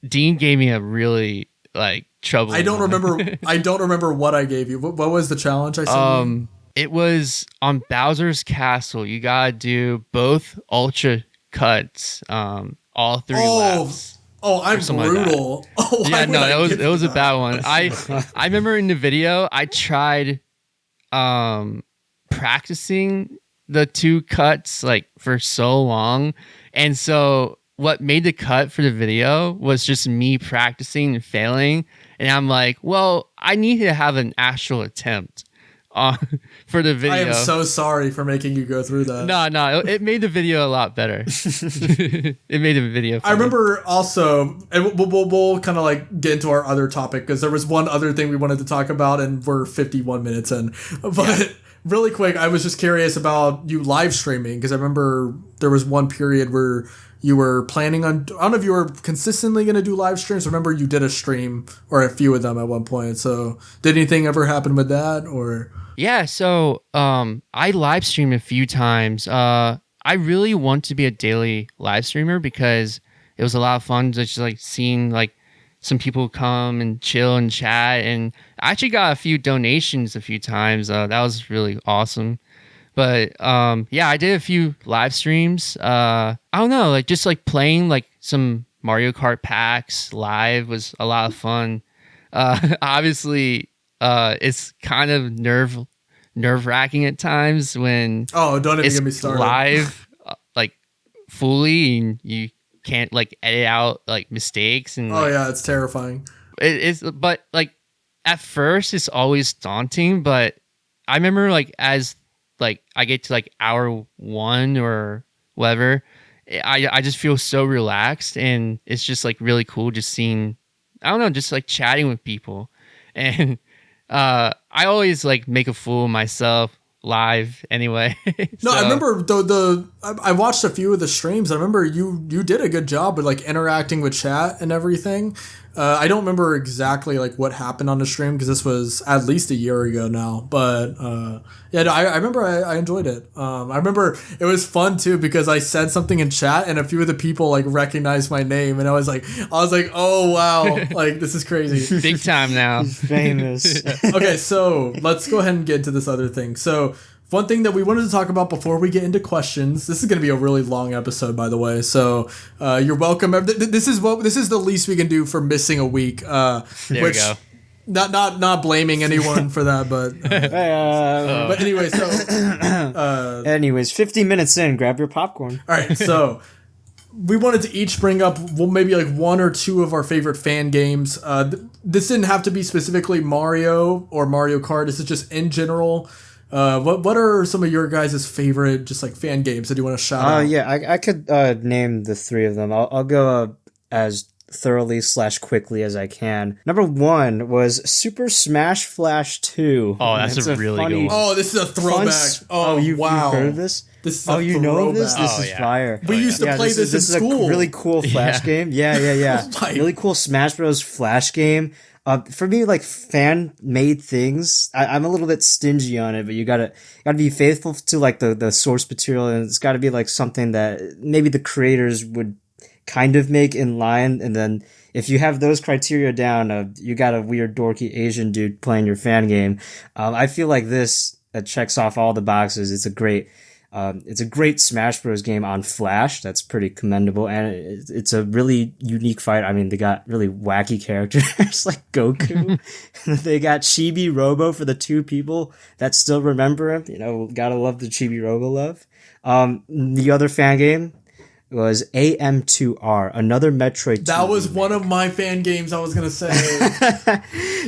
Dean gave me a really like trouble. I don't remember what I gave you. What was the challenge I sent you? It was on Bowser's Castle. You gotta do both ultra cuts, all 3 laps. Oh, I'm brutal. Like oh, yeah, no, it was a bad one. I remember in the video I tried practicing the 2 cuts like for so long, and so what made the cut for the video was just me practicing and failing, and I'm like, well, I need to have an actual attempt for the video. I am so sorry for making you go through that. No, it made the video a lot better. It made the video funny. I remember also, and we'll kind of like get into our other topic, because there was one other thing we wanted to talk about, and we're 51 minutes in. But really quick, I was just curious about you live streaming, because I remember there was one period where you were planning on, I don't know if you were consistently going to do live streams. I remember you did a stream or a few of them at one point. So did anything ever happen with that, or? Yeah, so I live streamed a few times. I really want to be a daily live streamer because it was a lot of fun just like seeing like some people come and chill and chat, and I actually got a few donations a few times. That was really awesome. But yeah, I did a few live streams. I don't know, like just like playing like some Mario Kart packs live was a lot of fun. Obviously, it's kind of nerve-wracking at times when don't even get me started. Live like fully, and you can't like edit out like mistakes, and yeah, it's terrifying. It is, but like at first it's always daunting, but I remember like as like I get to like hour 1 or whatever, I just feel so relaxed, and it's just like really cool just seeing, I don't know, just like chatting with people. And I always like make a fool of myself live anyway. No, I remember I watched a few of the streams. I remember you did a good job with like interacting with chat and everything. I don't remember exactly like what happened on the stream because this was at least a year ago now. But yeah, no, I remember I enjoyed it. I remember it was fun too because I said something in chat and a few of the people like recognized my name, and I was like, oh wow, like this is crazy. Big time now. Famous. Okay, so let's go ahead and get into this other thing. So one thing that we wanted to talk about before we get into questions. This is going to be a really long episode, by the way. So you're welcome. This is the least we can do for missing a week. There we go. Not blaming anyone for that, but but anyway. So anyways, 50 minutes in, grab your popcorn. All right, so we wanted to each bring up maybe like 1 or 2 of our favorite fan games. This didn't have to be specifically Mario or Mario Kart. This is just in general. What are some of your guys' favorite just like fan games that you want to shout out? Yeah, I could name the 3 of them. I'll go as thoroughly / quickly as I can. Number 1 was Super Smash Flash 2. Oh, that's a really good one. Oh, this is a throwback. You've heard of this? This is you know this? This is fire. We used to play this in school. This is a really cool Flash game. Yeah. Really cool Smash Bros. Flash game. For me, like fan-made things, I'm a little bit stingy on it, but you gotta be faithful to like the source material, and it's gotta be like something that maybe the creators would kind of make in line. And then if you have those criteria down, you got a weird dorky Asian dude playing your fan game. I feel like this checks off all the boxes. It's a great It's a great Smash Bros. Game on Flash. That's pretty commendable, and it's a really unique fight. I mean, they got really wacky characters like Goku. They got Chibi Robo for the 2 people that still remember him. You know, gotta love the Chibi Robo love. The other fan game was AM2R, another Metroid 2 That was remake. one of my fan games I was going to say.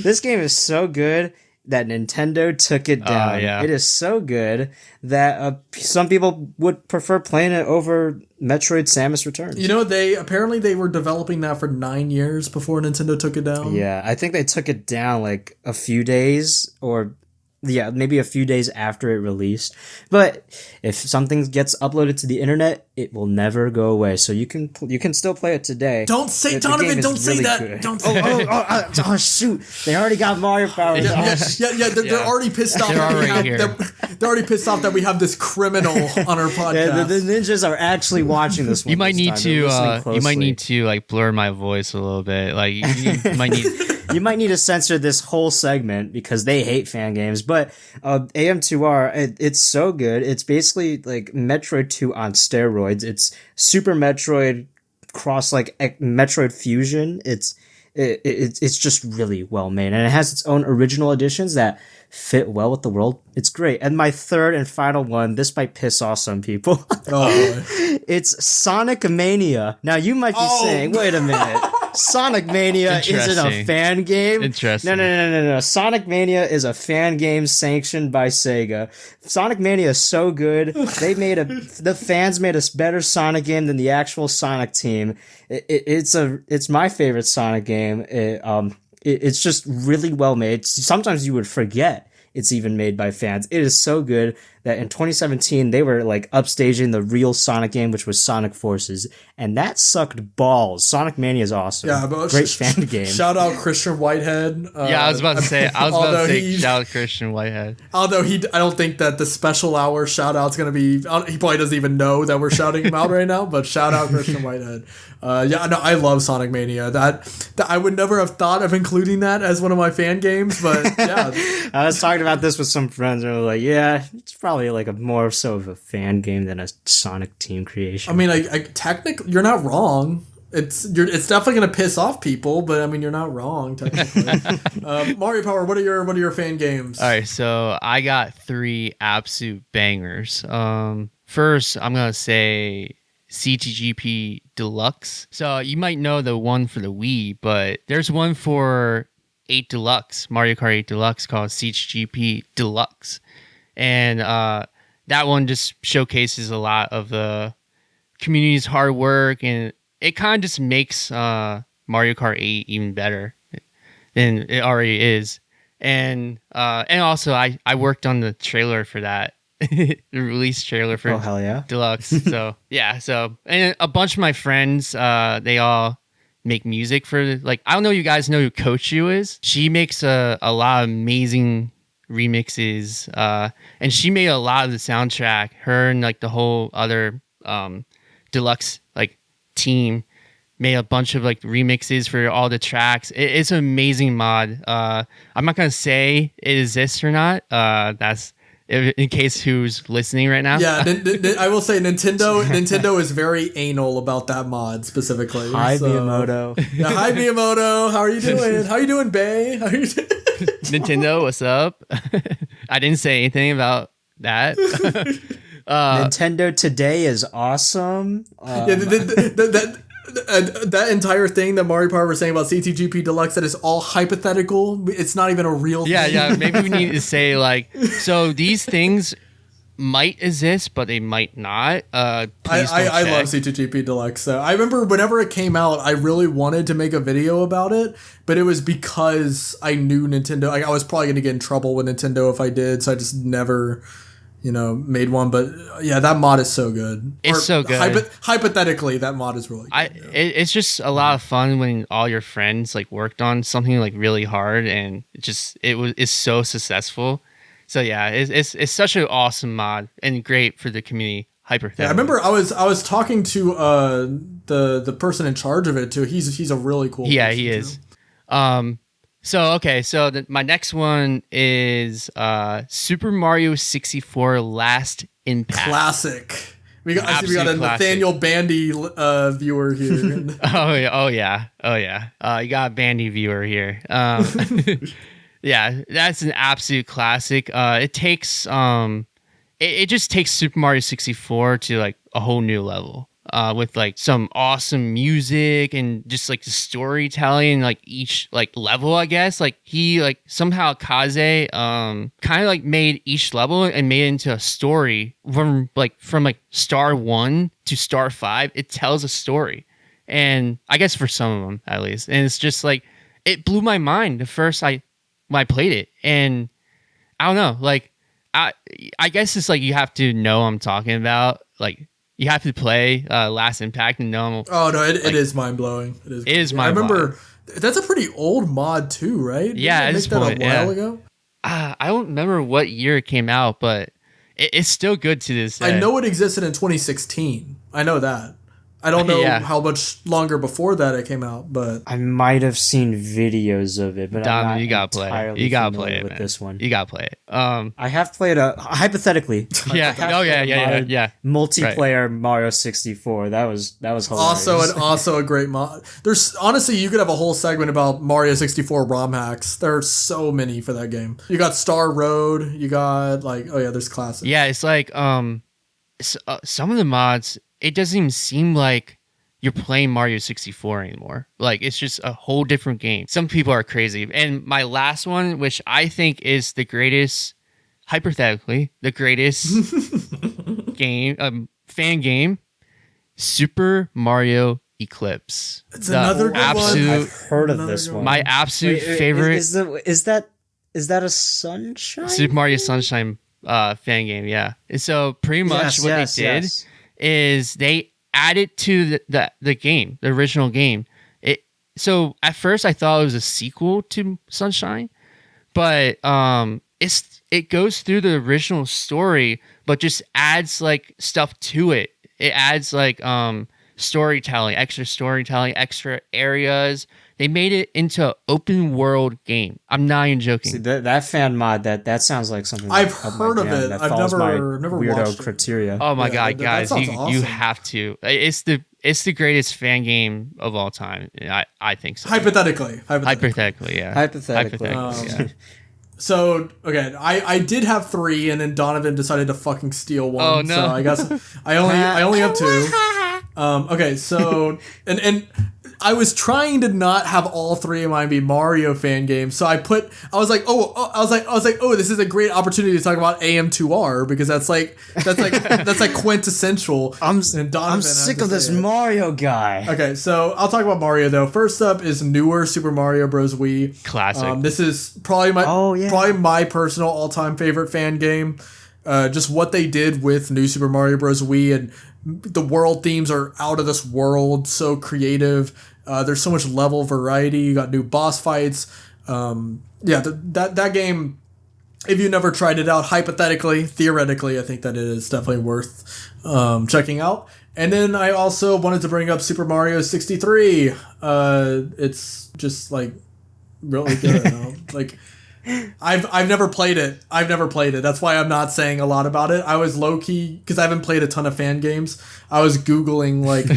This game is so good that Nintendo took it down. yeah. It is so good that some people would prefer playing it over Metroid Samus Returns. You know, they were developing that for 9 years before Nintendo took it down. Yeah, I think they took it down like a few days maybe a few days after it released. But if something gets uploaded to the internet, it will never go away. So you can still play it today. Don't say, Donovan, don't say that. Don't say that. Oh, shoot. They already got Mario Power. Yeah, they're already pissed off. They're already here. They're already pissed off that we have this criminal on our podcast. Yeah, the ninjas are actually watching this one. You might need to you might need to like blur my voice a little bit. Like you might need you might need to censor this whole segment because they hate fan games. But AM2R, it's so good. It's basically like Metroid 2 on steroids. It's Super Metroid cross like Metroid Fusion. It's just really well made, and it has its own original editions that fit well with the world. It's great. And my third and final one, this might piss off some people. Oh, boy. It's Sonic Mania. Now you might be saying, wait a minute. Sonic Mania isn't a fan game? Interesting. No. Sonic Mania is a fan game sanctioned by Sega. Sonic Mania is so good. The fans made a better Sonic game than the actual Sonic team. It's my favorite Sonic game. It's just really well made. Sometimes you would forget it's even made by fans. It is so good that in 2017, they were like upstaging the real Sonic game, which was Sonic Forces. And that sucked balls. Sonic Mania is awesome. Yeah, but great fan game. Shout out Christian Whitehead. I was about to say shout out Christian Whitehead. Although I don't think that the special hour shout out's going to be, he probably doesn't even know that we're shouting him out right now, but shout out Christian Whitehead. I love Sonic Mania. That I would never have thought of including that as one of my fan games, but yeah. I was talking about this with some friends and I was like, yeah, it's probably like more so of a fan game than a Sonic team creation. I mean, technically, you're not wrong. It's definitely gonna piss off people, but I mean, you're not wrong technically. Mario Power, what are your fan games? All right, so I got 3 absolute bangers. First, I'm gonna say CTGP Deluxe. So you might know the one for the Wii, but there's one for 8 Deluxe, Mario Kart 8 Deluxe, called CTGP Deluxe, and that one just showcases a lot of the community's hard work, and it kind of just makes Mario Kart 8 even better than it already is. And also I worked on the trailer for that, the release trailer for hell yeah. Deluxe. So yeah, and a bunch of my friends, they all make music for I don't know, you guys know who Kochu is? She makes a lot of amazing remixes, and she made a lot of the soundtrack. Her and the whole other Deluxe team made a bunch of remixes for all the tracks. It's an amazing mod. I'm not gonna say it exists or not. That's in case who's listening right now. Yeah, I will say Nintendo is very anal about that mod specifically. Hi, Miyamoto. Yeah, hi Miyamoto. How are you doing? How you doing, Bae? How you doing? Nintendo, what's up? I didn't say anything about that. Nintendo Today is awesome. That entire thing that Mario Power was saying about CTGP Deluxe, that is all hypothetical. It's not even a real thing. Yeah. Maybe we need to say so these things might exist, but they might not. I love CTGP Deluxe. So I remember whenever it came out, I really wanted to make a video about it, but it was because I knew Nintendo. I was probably going to get in trouble with Nintendo if I did, so I just never made one. But yeah, that mod is so good. It's so good. Hypothetically, that mod is really good. It's just a lot of fun when all your friends worked on something really hard, and it's so successful. So yeah, it's such an awesome mod and great for the community. Hypothetical. Yeah, I remember I was talking to the person in charge of it too. He's a really cool. Yeah, he is. So my next one is Super Mario 64 Last Impact. Classic. I see we got a Classic. Nathaniel Bandy viewer here. Oh yeah. You got a Bandy viewer here. Yeah, that's an absolute classic. It takes it just takes Super Mario 64 to like a whole new level. With like some awesome music and just like the storytelling, like each like level, I guess. Like he like somehow Kaze kind of like made each level and made it into a story from star 1 to star 5. It tells a story, and I guess for some of them at least. And it's just like it blew my mind when I played it, and I don't know, like I guess it's like you have to know what I'm talking about, like. You have to play Last Impact and know. Oh no, it is mind blowing. It is mind blowing. I remember that's a pretty old mod too, right? Yeah, Didn't they make that a while ago. I don't remember what year it came out, but it's still good to this day. I know it existed in 2016. I know that. I don't know how much longer before that it came out, but I might have seen videos of it, but Dom, I'm not you gotta play it. You gotta play it with man. this one. You gotta play it. I have played hypothetically. Yeah. Multiplayer Mario 64. That was hilarious. Also a great mod. There's honestly, you could have a whole segment about Mario 64 ROM hacks. There are so many for that game. You got Star Road. You got there's classics. Yeah, it's like some of the mods. It doesn't even seem like you're playing Mario 64 anymore. Like, it's just a whole different game. Some people are crazy. And my last one, which I think is the greatest, hypothetically, the greatest fan game, Super Mario Eclipse. It's another good one. I've heard of this one. My absolute favorite. Is that a Sunshine? Super Mario Sunshine fan game, yeah. So pretty much what they did is they added to the game, the original game. So at first I thought it was a sequel to Sunshine, but it goes through the original story, but just adds like stuff to it. It adds like storytelling, extra areas. They made it into an open world game. I'm not even joking. See, that fan mod, that sounds like something I've heard of it. I've never weirdo watched criteria. Oh my god, guys, that you awesome. have to. It's the greatest fan game of all time. I think so. Hypothetically, yeah. Hypothetically. Yeah. So, okay, I did have 3, and then Donovan decided to fucking steal one. Oh, no. So I guess I only have 2. Okay, so and I was trying to not have all 3 of mine be Mario fan games. So I was like, this is a great opportunity to talk about AM2R because that's like quintessential. I'm sick of this Mario guy. Okay, so I'll talk about Mario though. First up is newer Super Mario Bros. Wii. Classic. This is probably my personal all-time favorite fan game. Just what they did with new Super Mario Bros. Wii, and the world themes are out of this world, so creative. There's so much level variety. You got new boss fights. That game, if you never tried it out, theoretically, I think that it is definitely worth checking out. And then I also wanted to bring up Super Mario 63. It's just like really good. Like, I've never played it. That's why I'm not saying a lot about it. I was low key because I haven't played a ton of fan games. I was Googling like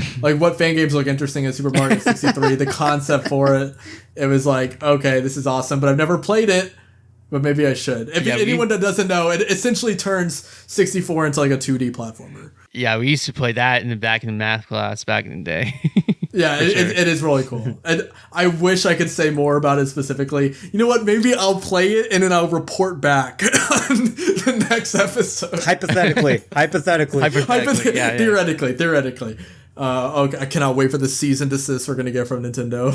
what fan games look interesting in Super Mario 63, the concept for it. It was like, okay, this is awesome, but I've never played it. But maybe I should. If anyone that doesn't know, it essentially turns 64 into like a 2D platformer. Yeah, we used to play that in the math class back in the day. Yeah, it is really cool. And I wish I could say more about it specifically. You know what? Maybe I'll play it and then I'll report back on the next episode. Hypothetically. Theoretically. Okay, I cannot wait for the cease and desist we're going to get from Nintendo.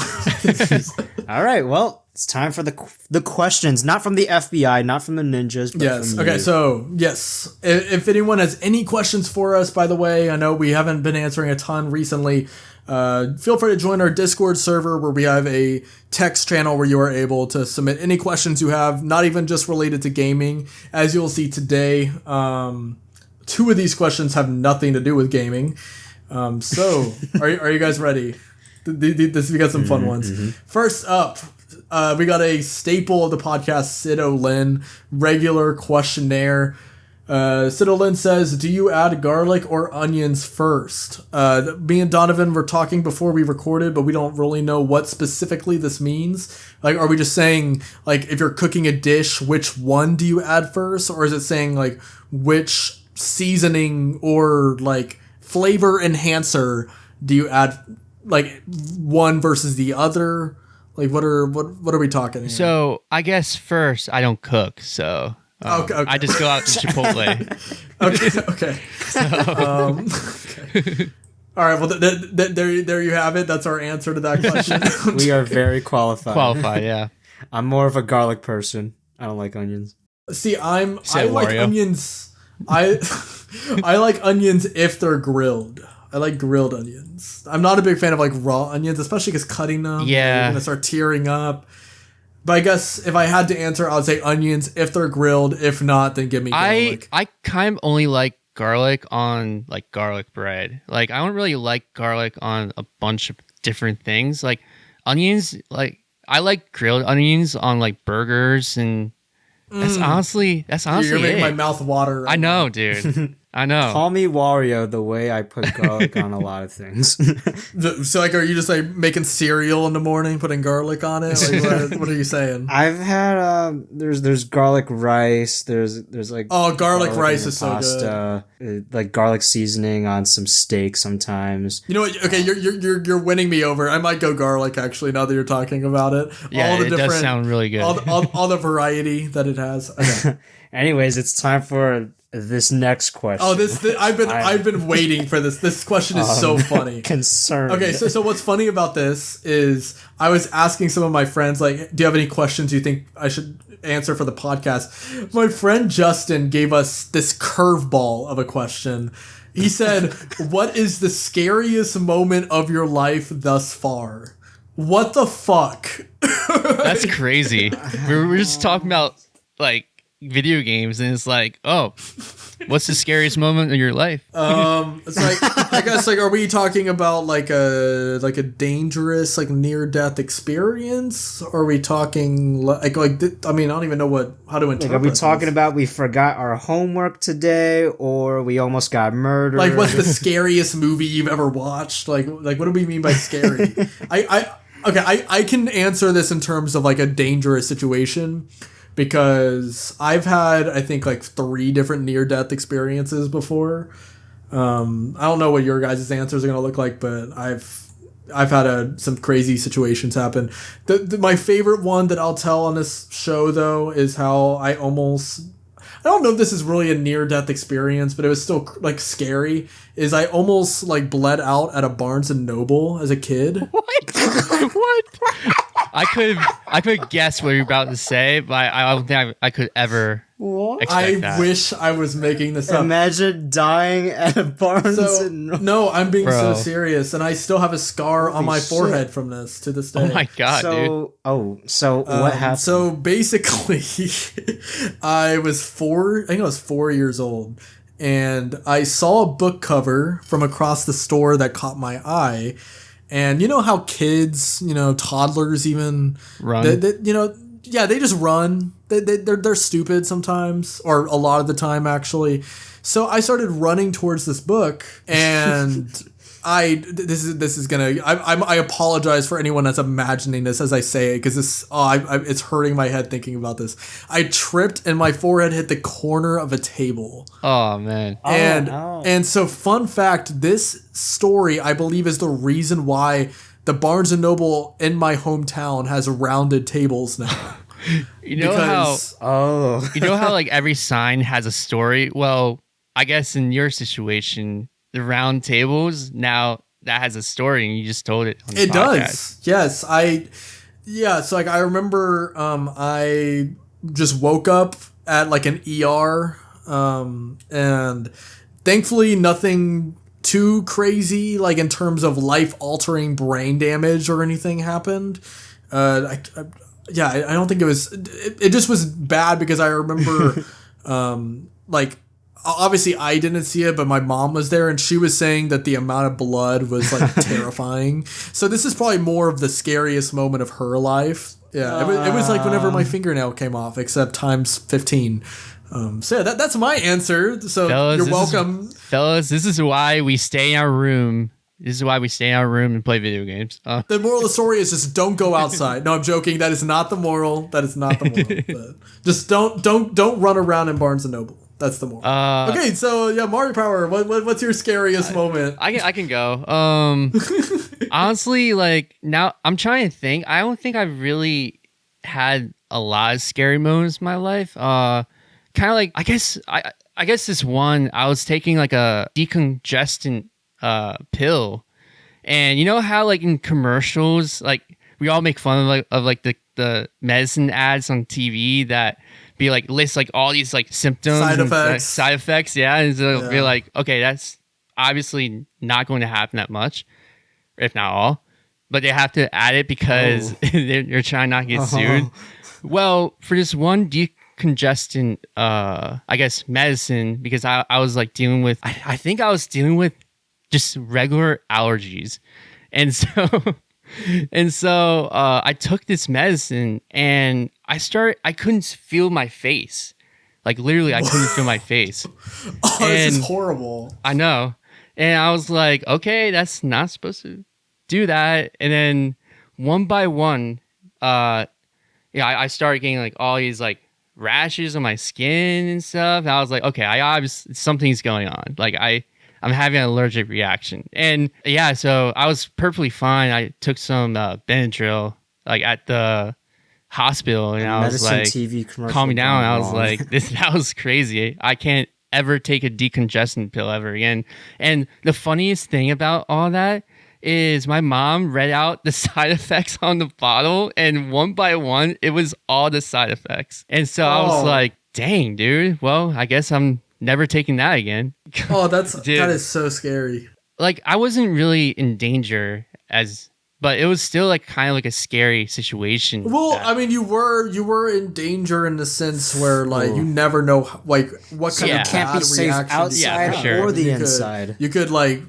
All right, well, it's time for the questions. Not from the FBI, not from the ninjas, but yes. from Okay, you. so, yes. If anyone has any questions for us, by the way, I know we haven't been answering a ton recently. Feel free to join our Discord server where we have a text channel where you are able to submit any questions you have, not even just related to gaming. As you'll see today, 2 of these questions have nothing to do with gaming. So are you guys ready? We got some fun ones. First up, we got a staple of the podcast, Sido Lin, regular questionnaire. Sido Lin says, do you add garlic or onions first? Me and Donovan were talking before we recorded, but we don't really know what specifically this means. Like, are we just saying, like, if you're cooking a dish, which one do you add first? Or is it saying, like, which seasoning or, like, flavor enhancer do you add, like, one versus the other? Like, what are we talking here? So I guess first I don't cook, so okay. I just go out to Chipotle. Okay. Okay. All right. Well, there you have it. That's our answer to that question. We are very qualified. Qualified, yeah. I'm more of a garlic person. I don't like onions. See, I Said like Mario. onions. I like onions if they're grilled. I like grilled onions. I'm not a big fan of like raw onions, especially because cutting them, Yeah, you're gonna start tearing up. But I guess if I had to answer, I would say onions if they're grilled. If not, then give me garlic. I kind of only like garlic on like garlic bread. Like I don't really like garlic on a bunch of different things. Like onions, like I like grilled onions on like burgers, and that's honestly You're making it. my mouth water. Right I know, now. dude. I know. Call me Wario the way I put garlic on a lot of things. So like, are you just like making cereal in the morning, putting garlic on it? Like, what are you saying? I've had there's garlic rice. There's like Garlic rice in is so pasta, like garlic seasoning on some steak sometimes. You know what? Okay, you're winning me over. I might go garlic actually. Now that you're talking about it, Yeah, all the it different, does sound really good. all the variety that it has. Okay. Anyways, it's time for this next question. I've been waiting for this. This question is so funny. Concerned. Okay, so what's funny about this is I was asking some of my friends, like, do you have any questions you think I should answer for the podcast? My friend Justin gave us this curveball of a question. He said, what is the scariest moment of your life thus far? What the fuck? That's crazy. We're just talking about like video games, and it's like, oh, what's the scariest moment of your life? It's like, I guess, like, are we talking about like a dangerous, like, near death experience? Or are we talking like I mean, I don't even know how to interpret. Like, are we talking this. about we forgot our homework today, or we almost got murdered? Like, what's the scariest movie you've ever watched? Like what do we mean by scary? I can answer this in terms of like a dangerous situation. Because I've had, I think, like 3 different near-death experiences before. I don't know what your guys' answers are going to look like, but I've had some crazy situations happen. My favorite one that I'll tell on this show, though, is how I don't know if this is really a near-death experience, but it was still, like, scary, is I almost, like, bled out at a Barnes & Noble as a kid. What? I could guess what you're about to say, but I don't think I could ever expect that. I wish I was making this up. Imagine dying at a Barnes and Noble. No, I'm being so Bro. serious, and I still have a scar on my forehead from this to this day. Oh my god, dude. So what happened? So basically, I was 4 years old, and I saw a book cover from across the store that caught my eye. And you know how kids, toddlers even Run. They just run. They're stupid sometimes, or a lot of the time actually. So I started running towards this book, and I apologize for anyone that's imagining this as I say it, because it's hurting my head thinking about this. I tripped and my forehead hit the corner of a table. Oh man. And so, fun fact, this story I believe is the reason why the Barnes and Noble in my hometown has rounded tables now. You know how like every sign has a story? Well, I guess in your situation, the round tables, now that has a story, and you just told it on the podcast. Does. Yes. So like I remember I just woke up at like an ER, and thankfully nothing too crazy like in terms of life-altering brain damage or anything happened. I don't think it was. It just was bad because I remember, like, obviously I didn't see it, but my mom was there, and she was saying that the amount of blood was like terrifying. So this is probably more of the scariest moment of her life. Yeah, it was like whenever my fingernail came off, except times 15. So yeah, that's my answer. So Fellas, you're welcome. Fellas, this is why we stay in our room. This is why we stay in our room and play video games. The moral of the story is just don't go outside. No, I'm joking. That is not the moral. That is not the moral. But just don't run around in Barnes and Noble. That's the moral. Okay, so yeah, Mario Power. What's your scariest moment? I can go. Honestly, like now I'm trying to think. I don't think I've really had a lot of scary moments in my life. Kind of like I guess this one I was taking like a decongestant pill, and you know how like in commercials like we all make fun of the medicine ads on TV that be like list like all these like symptoms side effects yeah, and so be like, okay, that's obviously not going to happen that much, if not all, but they have to add it because they're trying not to get sued. Well, for this one decongestant I guess medicine, because I was like dealing with I think I was dealing with just regular allergies, and so I took this medicine and I couldn't feel my face, like literally I couldn't feel my face. This is horrible. I know, and I was like, okay, that's not supposed to do that. And then one by one, I started getting like all these like rashes on my skin and stuff. And I was like, okay, I obviously something's going on. Like I'm having an allergic reaction. And yeah, so I was perfectly fine. I took some Benadryl like at the hospital, and I was like, TV commercial, calm me down. I was like, that was crazy. I can't ever take a decongestant pill ever again. And the funniest thing about all that is my mom read out the side effects on the bottle, and one by one, it was all the side effects. And so I was like, dang, dude. Well, I guess I'm never taking that again. Oh, that is so scary. Like I wasn't really in danger but it was still like kind of like a scary situation. Well, I mean, you were in danger in the sense where like you never know like what kind of can't be safe outside or the inside. You could like,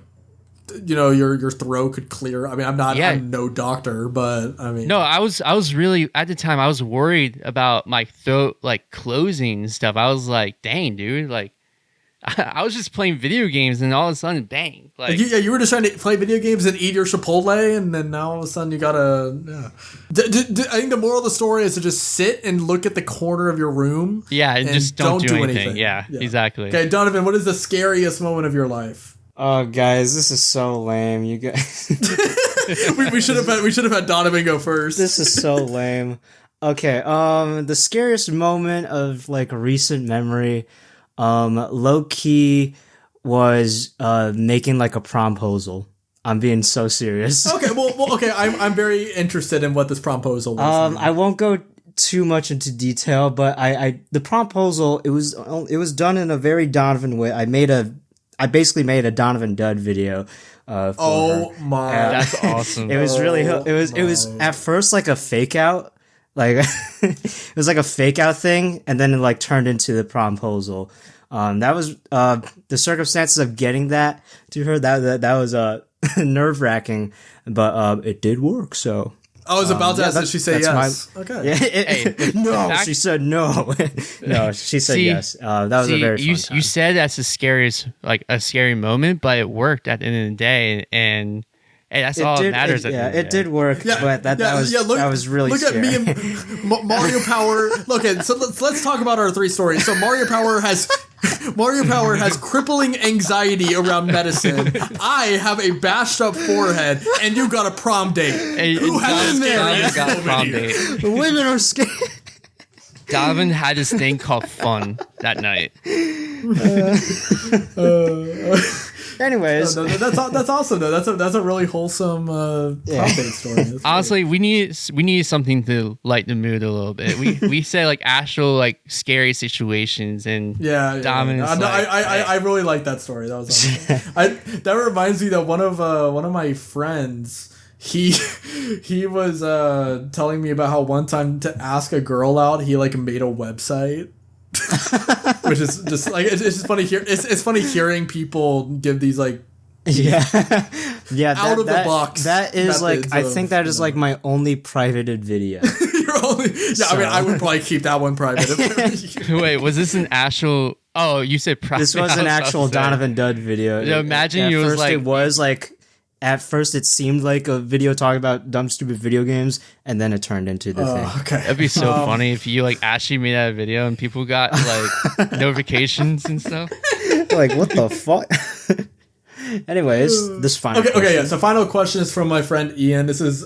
you know, your throat could clear. I mean, I'm no doctor, but I mean, no, I was really at the time I was worried about my throat like closing and stuff. I was like, dang, dude, like I was just playing video games, and all of a sudden, bang! Like you were just trying to play video games and eat your Chipotle, and then now all of a sudden you gotta. Yeah. I think the moral of the story is to just sit and look at the corner of your room. Yeah, and just don't do anything. Yeah, exactly. Okay, Donovan, what is the scariest moment of your life? Oh, guys, this is so lame. You guys, we should have had Donovan go first. This is so lame. Okay, the scariest moment of like recent memory. Low key was making like a promposal. I'm being so serious. Okay, well, okay. I'm very interested in what this promposal was. I won't go too much into detail, but the promposal it was done in a very Donovan way. I basically made a DonovanDud video. That's awesome. It was really it was at first like a fake out. Like it was like a fake out thing, and then it like turned into the promposal. That was the circumstances of getting that to her. That was nerve wracking, but it did work. So I was about to ask, did she say yes? Okay. No, she said no. No, she said yes. That was a very fun time. You said that's the scariest, like a scary moment, but it worked at the end of the day, and. Hey, that's all that matters. It did work, but that was really scary. Look at me and Mario Power. Okay, so let's talk about our three stories. So Mario Power has crippling anxiety around medicine. I have a bashed up forehead, and you got a prom date. Who has got a prom date? Women are scared. Donovan had this thing called fun that night. Anyways, that's awesome though. That's a really wholesome prom date story. Honestly, we need something to lighten the mood a little bit. We say like actual like scary situations, and Donovan. I really like that story. That was awesome. That reminds me that one of my friends. He was telling me about how one time to ask a girl out, he like made a website. Which is just like it's just funny here. It's funny hearing people give these like out of the box. That is like I think that is like my only privated video. Your only. Yeah, so. I mean, I would probably keep that one private. Wait, was this an actual? Oh, you said private. This was an actual DonovanDud video. Imagine you was like. It was like. At first, it seemed like a video talking about dumb, stupid video games, and then it turned into the thing. Okay. That'd be so funny if you like actually made that video and people got like notifications and stuff. Like, what the fuck? Anyways, this final. Okay, yeah. So, final question is from my friend Ian. This is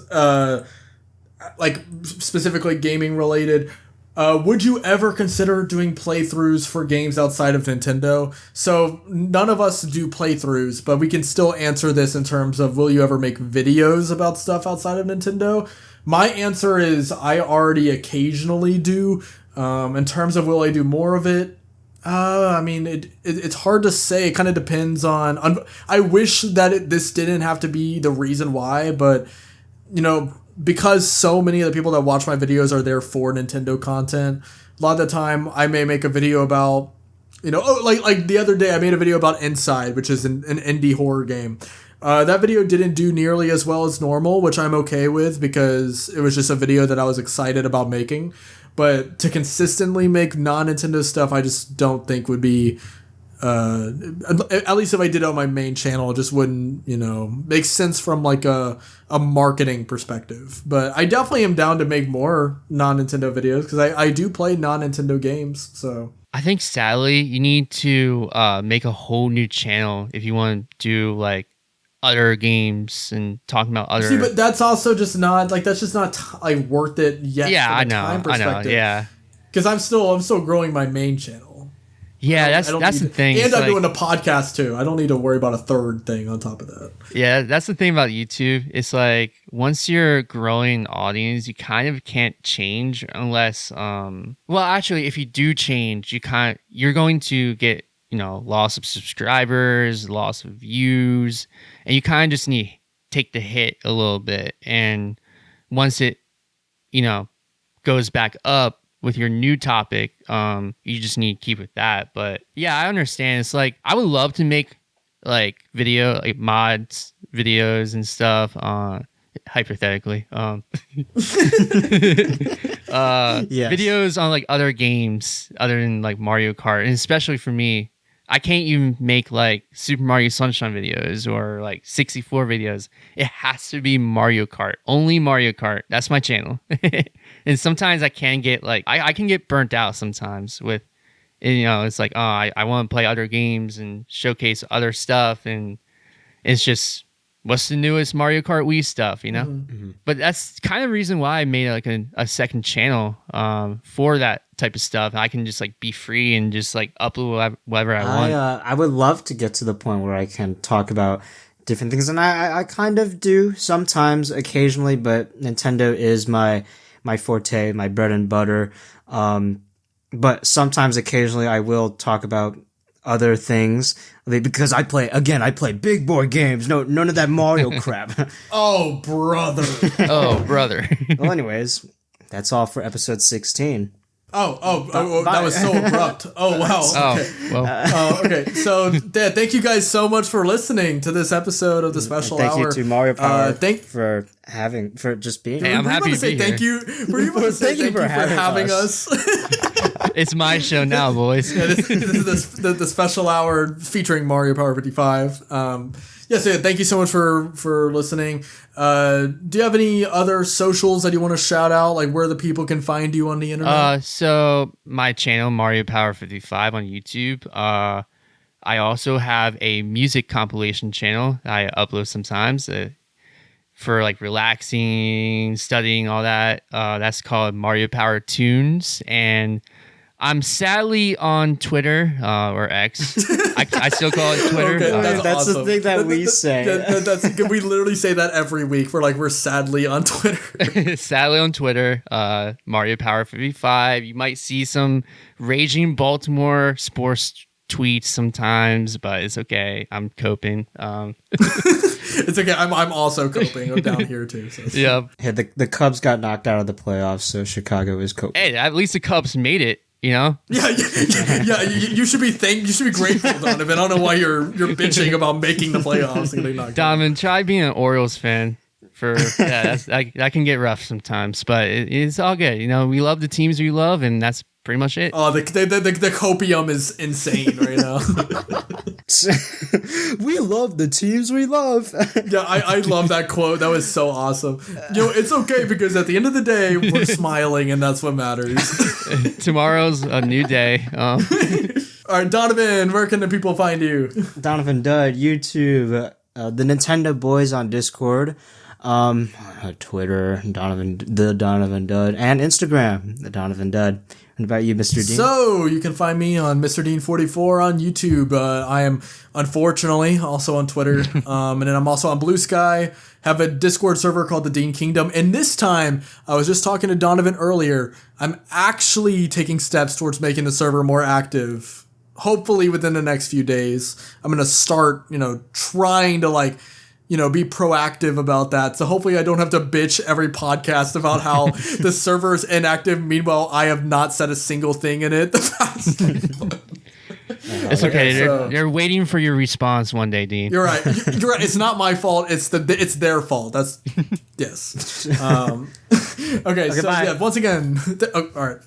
like specifically gaming related. Would you ever consider doing playthroughs for games outside of Nintendo? So none of us do playthroughs, but we can still answer this in terms of will you ever make videos about stuff outside of Nintendo? My answer is I already occasionally do. In terms of will I do more of it? I mean, it's hard to say. It kind of depends on. I wish that this didn't have to be the reason why, but you know. Because so many of the people that watch my videos are there for Nintendo content, a lot of the time I may make a video about, you know, like the other day I made a video about Inside, which is an indie horror game. That video didn't do nearly as well as normal, which I'm okay with because it was just a video that I was excited about making. But to consistently make non-Nintendo stuff, I just don't think would be... at least if I did it on my main channel, it just wouldn't, you know, make sense from like a marketing perspective. But I definitely am down to make more non-Nintendo videos because I do play non-Nintendo games. So I think sadly you need to make a whole new channel if you want to do like other games and talking about other. See, but that's also just not like that's just not like worth it yet. Yeah, I know. Yeah, because I'm still growing my main channel. Yeah, that's the thing. And I'm doing a podcast too. I don't need to worry about a third thing on top of that. Yeah, that's the thing about YouTube. It's like once you're growing an audience, you kind of can't change unless well, actually if you do change, you're going to get, you know, loss of subscribers, loss of views, and you kind of just need to take the hit a little bit. And once it, you know, goes back up with your new topic, you just need to keep with that. But yeah, I understand. It's like I would love to make like mods videos and stuff, hypothetically, videos on like other games other than like Mario Kart. And especially for me, I can't even make like Super Mario Sunshine videos or like 64 videos. It has to be Mario Kart, only Mario Kart. That's my channel. And sometimes I can get like, I can get burnt out sometimes with, you know, it's like, oh, I want to play other games and showcase other stuff. And it's just, what's the newest Mario Kart Wii stuff, you know? Mm-hmm. But that's kind of the reason why I made like a second channel for that type of stuff. I can just like be free and just like upload whatever I want. I would love to get to the point where I can talk about different things. And I kind of do sometimes, occasionally, but Nintendo is my forte, my bread and butter. But sometimes, occasionally, I will talk about other things because I play big boy games. No, none of that Mario crap. Oh, brother. Well, anyways, that's all for episode 16. Oh, that was so abrupt. Oh, wow. Okay. Okay. So, thank you guys so much for listening to this episode of the special thank hour. Thank you to MarioPower for just being here. I'm happy to be here. Thank you. Were you about to say thank you for having us? It's my show now, boys. Yeah, this is the special hour featuring MarioPower55. So thank you so much for listening. Do you have any other socials that you want to shout out, like where the people can find you on the internet? So my channel, MarioPower55 on YouTube. I also have a music compilation channel I upload sometimes for like relaxing, studying, all that. That's called Mario Power Tunes. And I'm sadly on Twitter or X. I still call it Twitter. Okay, that's awesome. The thing that we say. We literally say that every week. We're sadly on Twitter. Sadly on Twitter, MarioPower55. You might see some raging Baltimore sports tweets sometimes, but it's okay. I'm coping. It's okay. I'm also coping. I'm down here too. So. Yeah. The Cubs got knocked out of the playoffs, so Chicago is coping. Hey, at least the Cubs made it. You know? Yeah. You should be grateful, Donovan. I don't know why you're bitching about making the playoffs and getting knocked out. Donovan, try being an Orioles fan for that can get rough sometimes, but it's all good. You know, we love the teams we love, and that's pretty much it. Oh, the copium is insane right now. We love the teams we love. Yeah, I love that quote. That was so awesome. You know, it's okay because at the end of the day, we're smiling, and that's what matters. Tomorrow's a new day. All right, Donovan, where can the people find you? DonovanDud, YouTube, the Nintendo Boys on Discord, Twitter, the DonovanDud, and Instagram, the DonovanDud. What about you, Mr. Dean? So, you can find me on MrDean44 on YouTube. I am, unfortunately, also on Twitter. And then I'm also on Blue Sky. Have a Discord server called the Dean Kingdom. And this time, I was just talking to Donovan earlier, I'm actually taking steps towards making the server more active. Hopefully within the next few days. I'm going to start, trying to be proactive about that. So hopefully I don't have to bitch every podcast about how the server is inactive. Meanwhile, I have not said a single thing in it. It's okay. They're waiting for your response one day, Dean. You're right. You're right. It's not my fault. It's their fault. That's yes. Okay. So bye. yeah. Once again, all right.